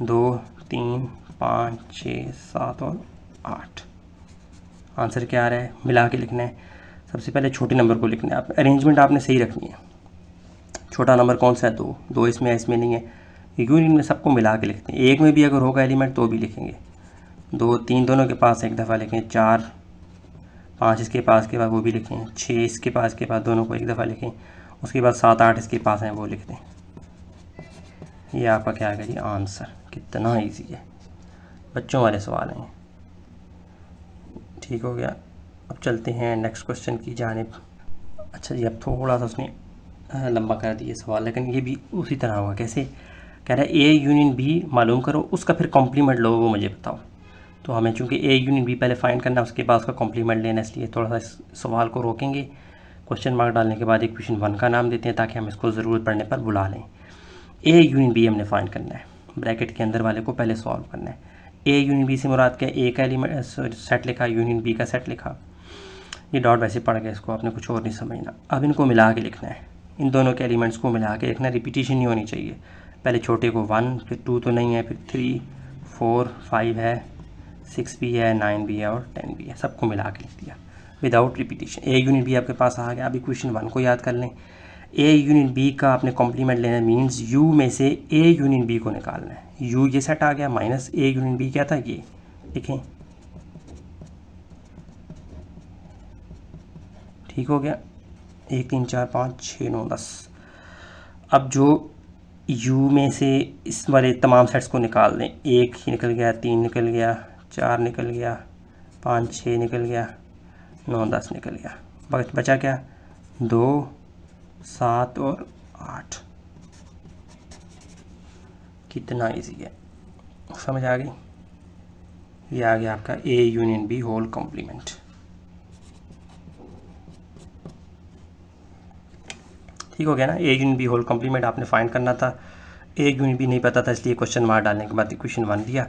2 3 5 6 7 और 8। आंसर क्या आ रहा है, मिला के लिखना है। सबसे पहले छोटे नंबर को लिखना है, आप अरेंजमेंट आपने सही रखनी है। छोटा नंबर कौन सा है, 2 2 इसमें है, इसमें नहीं है, यूनियन में सबको मिला के लिखते हैं। एक में भी अगर होगा एलिमेंट तो भी लिखेंगे। 2 3 दोनों के पास एक दफ़ा लिखें, 4 5 इसके पास के बाद वो भी लिखें, 6 इसके पास के बाद दोनों को एक दफ़ा लिखें, उसके बाद 7 8 इसके पास हैं वो लिख दें। ये आपका क्या है जी आंसर। कितना इजी है, बच्चों वाले सवाल हैं। ठीक हो गया। अब चलते हैं नेक्स्ट क्वेश्चन की जानिब। अच्छा जी, अब थोड़ा सा उसने लंबा कर दिया सवाल, लेकिन ये भी उसी तरह हुआ। कैसे कह रहा है ए यूनियन बी मालूम करो, उसका फिर कॉम्प्लीमेंट लो वो मुझे बताओ। तो हमें चूँकि ए यूनियन बी पहले फाइंड करना है, उसके बाद उसका कॉम्प्लीमेंट लेना, इसलिए थोड़ा सा इस सवाल को रोकेंगे। क्वेश्चन मार्क डालने के बाद इक्वेशन 1 का नाम देते हैं ताकि हम इसको ज़रूरत पड़ने पर बुला लें। ए यूनियन बी हमने फाइंड करना है, ब्रैकेट के अंदर वाले को पहले सॉल्व करना है। ए यूनियन बी से मुराद क्या, ए का एलिमेंट सेट लिखा, यूनियन बी का सेट लिखा। ये डॉट वैसे पड़ गया, इसको आपने कुछ और नहीं समझना। अब इनको मिला के लिखना है, इन दोनों के एलिमेंट्स को मिला के लिखना, रिपीटिशन नहीं होनी चाहिए। पहले छोटे को 1, फिर 2 तो नहीं है, फिर 3 4 5 है, 6 भी है, 9 भी है और 10 भी है, सबको मिला के लिख दिया without repetition. A union B आपके पास आ गया। अब इक्वेशन 1 को याद कर लें। ए यूनियन बी का आपने कॉम्प्लीमेंट लेना मीन्स यू में से ए यूनियन बी को निकालना है। यू ये सेट आ गया, माइनस ए यूनियन बी क्या था ये, लिखें। ठीक हो गया। 1 3 4 5 6 9 10। अब जो u में से इस वाले तमाम सेट्स को निकाल दें। 1 ही निकल गया, 3 निकल गया, 4 निकल गया, 5 6 निकल गया, 9 10 निकल गया। बचा क्या, 2 7 और 8। कितना इजी है, समझ आ गई। ये आ गया आपका A union B whole complement. ठीक हो गया ना। A union B whole complement आपने फाइंड करना था। ए यूनियन बी नहीं पता था, इसलिए क्वेश्चन मार्क डालने के बाद इक्वेशन 1 दिया।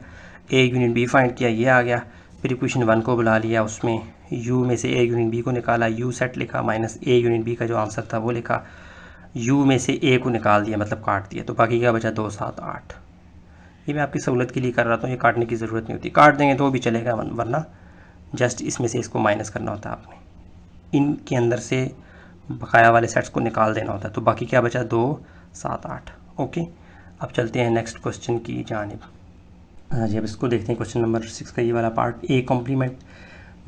ए यूनियन बी फाइंड किया, ये आ गया। फिर इक्वेशन 1 को बुला लिया, उसमें यू में से ए यूनियन बी को निकाला, यू सेट लिखा, माइनस ए यूनियन बी का जो आंसर था वो लिखा। यू में से ए को निकाल दिया, मतलब काट दिया, तो बाकी क्या बचा, 2 7 8। ये मैं आपकी सहूलत के लिए कर रहा था, ये काटने की ज़रूरत नहीं होती, काट देंगे तो भी चलेगा, वरना जस्ट इसमें से इसको माइनस करना होता है आपने, इनके अंदर से बकाया वाले सेट्स को निकाल देना होता है। तो बाकी क्या बचा, 2 7 8। ओके, अब चलते हैं नेक्स्ट क्वेश्चन की जानिब। हाँ जी, अब इसको देखते हैं क्वेश्चन नंबर 6 का ये वाला part. A complement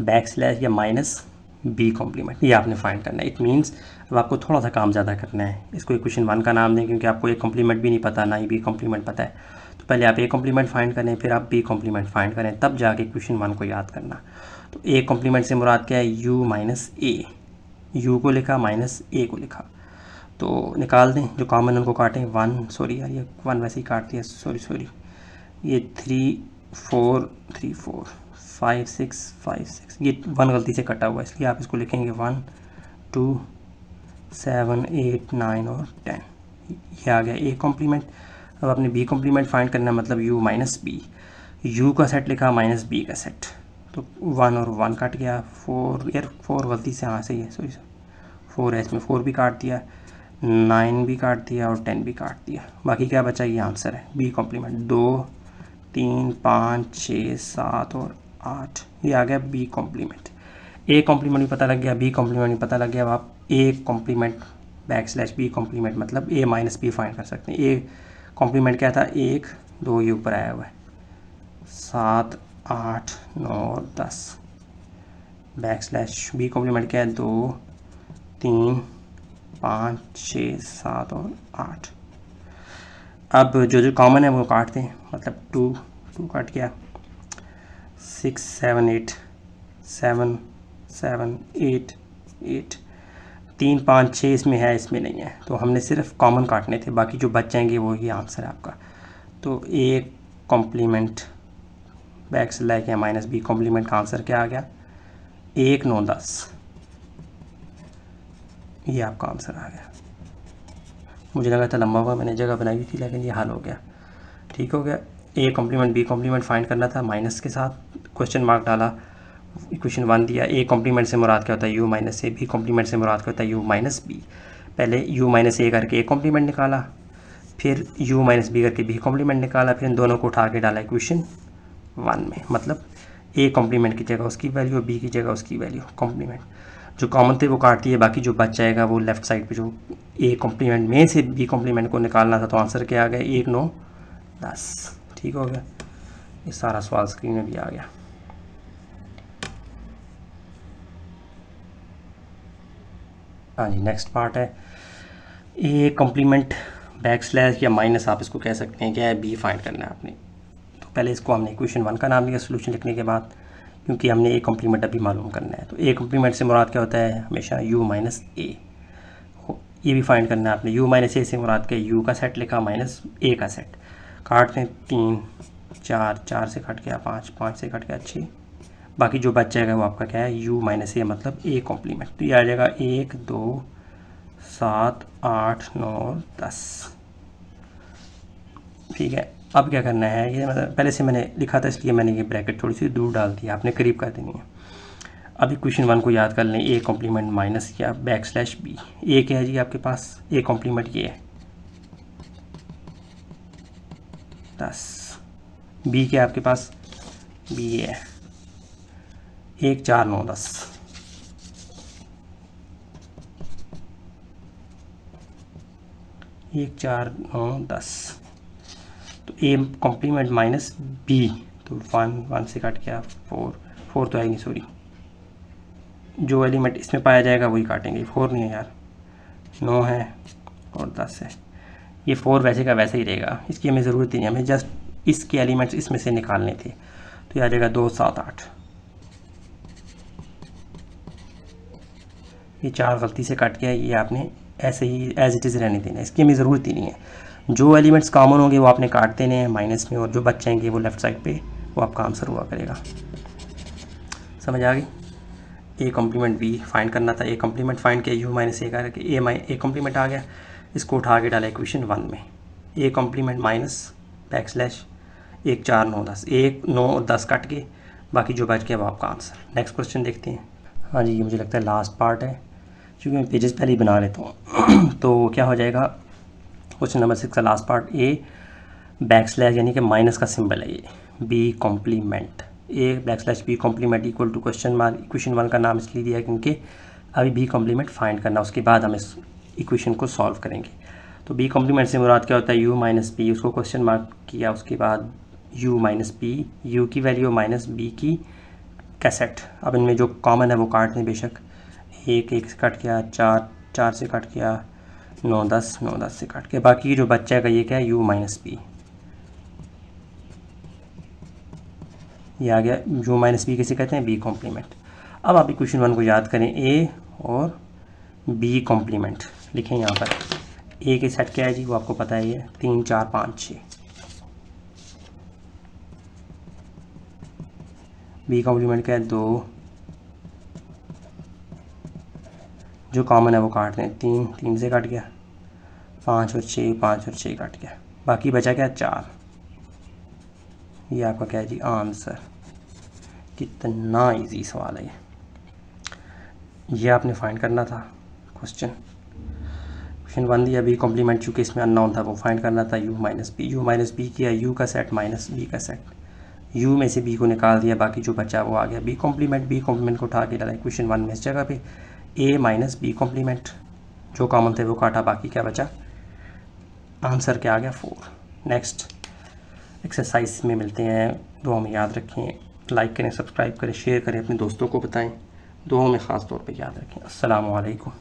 back slash या माइनस बी कॉम्प्लीमेंट, ये आपने फाइंड करना है। इट मीन्स अब आपको थोड़ा सा काम ज़्यादा करना है। इसको इक्वेशन 1 का नाम दें, क्योंकि आपको ए कॉम्प्लीमेंट भी नहीं पता, ना ही बी कॉम्प्लीमेंट पता है। तो पहले आप ए कॉम्प्लीमेंट फाइंड करें, फिर आप बी कॉम्प्लीमेंट फाइंड करें, तब जाके इक्वेशन 1 को याद करना। तो ए कॉम्प्लीमेंट से मुराद क्या है, यू माइनस ए। यू को लिखा, माइनस ए को लिखा, तो निकाल दें। जो कॉमन उनको काटें, 1 सॉरी यार, ये 1 वैसे ही काट दिया, सॉरी। ये 3 4 3 4 5 6 5 6, ये 1 गलती से कटा हुआ है, इसलिए आप इसको लिखेंगे 1 2 7 8 9 और 10। ये आ गया ए कॉम्प्लीमेंट। अब आपने बी कॉम्प्लीमेंट फाइंड करना, मतलब यू माइनस बी। यू का सेट लिखा, माइनस बी का सेट, तो 1 और 1 कट गया। 4 यार 4 गलती से, हाँ सही है, सॉरी 4 है, इसमें 4 भी काट दिया, 9 भी काट दिया और 10 भी काट दिया। बाकी क्या बचा, ये आंसर है बी कॉम्प्लीमेंट। 2 3 5 6 7 और 8, ये आ गया बी कॉम्प्लीमेंट। ए कॉम्प्लीमेंट भी पता लग गया, बी कॉम्प्लीमेंट भी पता लग गया। अब आप A complement back slash B complement मतलब ए माइनस बी फाइंड कर सकते हैं। ए कॉम्प्लीमेंट क्या था, 1 2, ये ऊपर आया हुआ है, 7 8 9 और 10। बैक स्लैश बी कॉम्प्लीमेंट क्या है, 2 3 5 6 7 और 8। अब जो कॉमन है वो काट दें, मतलब 2 कट गया, 6 7 8 7 7 8 8, 3 5 6 इसमें है, इसमें नहीं है, तो हमने सिर्फ कॉमन काटने थे, बाकी जो बच जाएंगे वो ही आंसर है आपका। तो ए कॉम्प्लीमेंट बैक स्लैश या माइनस बी कॉम्प्लीमेंट का आंसर क्या आ गया, 1 9 10। ये आपका आंसर आ गया। मुझे लगा था लंबा हुआ, मैंने जगह बनाई हुई थी, लेकिन ये हल हो गया। ठीक हो गया। A complement B complement find करना था, माइनस के साथ क्वेश्चन मार्क डाला, इक्वेशन 1 दिया। ए कॉम्प्लीमेंट से मुराद क्या होता है, U minus A. B complement से मुराद क्या होता है, यू माइनस बी। पहले यू माइनस ए करके ए कॉम्प्लीमेंट निकाला, फिर यू माइनस बी करके बी कॉम्प्लीमेंट निकाला, फिर इन दोनों को उठा के डाला इक्वेशन 1 में। मतलब ए कॉम्प्लीमेंट की जगह उसकी वैल्यू, बी की जगह उसकी वैल्यू, कॉम्प्लीमेंट जो कॉमन थे वो काट दिए, बाकी जो बच जाएगा वो लेफ्ट साइड पे जो ए कॉम्प्लीमेंट में से बी कॉम्प्लीमेंट को निकालना था, तो आंसर क्या आ गया, 1 9 10। ठीक हो गया। ये सारा सवाल स्क्रीन में भी आ गया। हाँ जी, नेक्स्ट पार्ट है ए कॉम्प्लीमेंट बैक स्लैश या माइनस आप इसको कह सकते हैं, क्या है, बी फाइंड करना है आपने। तो पहले इसको हमने इक्वेशन 1 का नाम लिया सोल्यूशन लिखने के बाद, क्योंकि हमने ए कॉम्प्लीमेंट अभी मालूम करना है। तो ए कॉम्प्लीमेंट से मुराद क्या होता है, हमेशा यू माइनस ए। ये भी फाइंड करना है आपने। यू माइनस ए से मुराद क्या, यू का सेट लिखा माइनस ए का सेट। काटते हैं 3 4, 4 से कट गया 5, 5 से कट गया 6, बाकी जो बच जाएगा वो आपका क्या है, यू माइनस ए मतलब ए कॉम्प्लीमेंट। तो ये आ जाएगा 1 2 7 8 9 10। ठीक है, अब क्या करना है, ये मतलब पहले से मैंने लिखा था इसलिए मैंने ये ब्रैकेट थोड़ी सी दूर डाल दी, आपने करीब कर देनी है। अब इक्वेशन 1 को याद कर लें, ए कॉम्प्लीमेंट माइनस या बैक स्लैश बी। ए क्या है जी आपके पास, ए कॉम्प्लीमेंट ये है 10, बी क्या है आपके पास, बी ये है 1 4 9 10। एक 4 9 10। तो ए कॉम्प्लीमेंट माइनस बी, तो 1 से कट गया 4, 4 तो आएगी सॉरी, जो एलिमेंट इसमें पाया जाएगा वही काटेंगे। 4 नहीं है यार, 9 है और 10 है। ये 4 वैसे का वैसे ही रहेगा, इसकी हमें ज़रूरत ही नहीं, हमें जस्ट इसके एलिमेंट्स इसमें से निकालने थे। तो ये आ जाएगा 2 7 8। ये 4 गलती से कट गया, ये आपने ऐसे ही एज इट इज़ रहने देना, इसकी हमें ज़रूरत ही नहीं है। जो एलिमेंट्स कॉमन होंगे वो आपने काट देने हैं माइनस में, और जो बच जाएंगे वो लेफ़्ट साइड पे वो आपका आंसर हुआ करेगा। समझ आ गई। ए कॉम्प्लीमेंट बी फाइंड करना था, ए कॉम्प्लीमेंट फाइंड किया, यू माइनस ए का ए कॉम्प्लीमेंट आ गया, इसको उठा के डाला इक्वेशन 1 में। A complement minus back slash 1 4 9 10, 1 9 और 10 कट के बाकी जो बच गया वो आपका आंसर। नेक्स्ट क्वेश्चन देखते हैं। हाँ जी, ये मुझे लगता है लास्ट पार्ट है, क्योंकि मैं पेजेस पहले ही बना लेता हूँ। तो क्या हो जाएगा, क्वेश्चन नंबर 6 का last part, A back slash यानी कि माइनस का सिंबल है ये, B complement, A back slash B complement equal to question mark. Equation 1 का नाम इसलिए दिया है क्योंकि अभी बी कॉम्प्लीमेंट फाइंड करना, उसके बाद हम इस इक्वेशन को सॉल्व करेंगे। तो बी कॉम्प्लीमेंट से मुराद क्या होता है, यू माइनस पी, उसको क्वेश्चन मार्क किया, उसके बाद यू माइनस पी, यू की वैल्यू माइनस बी की कैसेट। अब इनमें जो कॉमन है वो काट दें बेशक, 1 1 से कट गया, 4 4 से कट गया, 9 10 9 10 से कट गया, बाकी जो बच्चा का ये क्या है, यू माइनस पी। ये आ गया, यू माइनस बी किसे कहते हैं, बी कॉम्प्लीमेंट। अब आप इक्वेशन 1 को याद करें, ए और बी कॉम्प्लीमेंट लिखें यहाँ पर। ए के सेट क्या है जी, वो आपको पता है, ये 3 4 5 6। बी कॉम्प्लीमेंट क्या है, 2, जो कॉमन है वो काट दें, 3 3 से कट गया, 5 और 6 5 और 6 कट गया, बाकी बचा क्या 4। ये आपका क्या है जी आंसर। कितना इजी सवाल है ये आपने फाइंड करना था। क्वेश्चन 1 दिया, बी कॉम्प्लीमेंट, चूँकि इसमें अननोन था वो फाइंड करना था, यू माइनस बी किया, यू का सेट माइनस बी का सेट, यू में से बी को निकाल दिया, बाकी जो बचा वो आ गया बी कॉम्प्लीमेंट को उठा के डाला क्वेश्चन 1 में, इस जगह पे ए माइनस बी कॉम्प्लीमेंट, जो कॉमन थे वो काटा, बाकी क्या बचा, आंसर क्या आ गया 4। नेक्स्ट एक्सरसाइज में मिलते हैं, दुआ में याद रखें, लाइक करें, सब्सक्राइब करें, शेयर करें, अपने दोस्तों को बताएं, दुआ में ख़ास तौर पे याद रखें। अस्सलामु अलैकुम।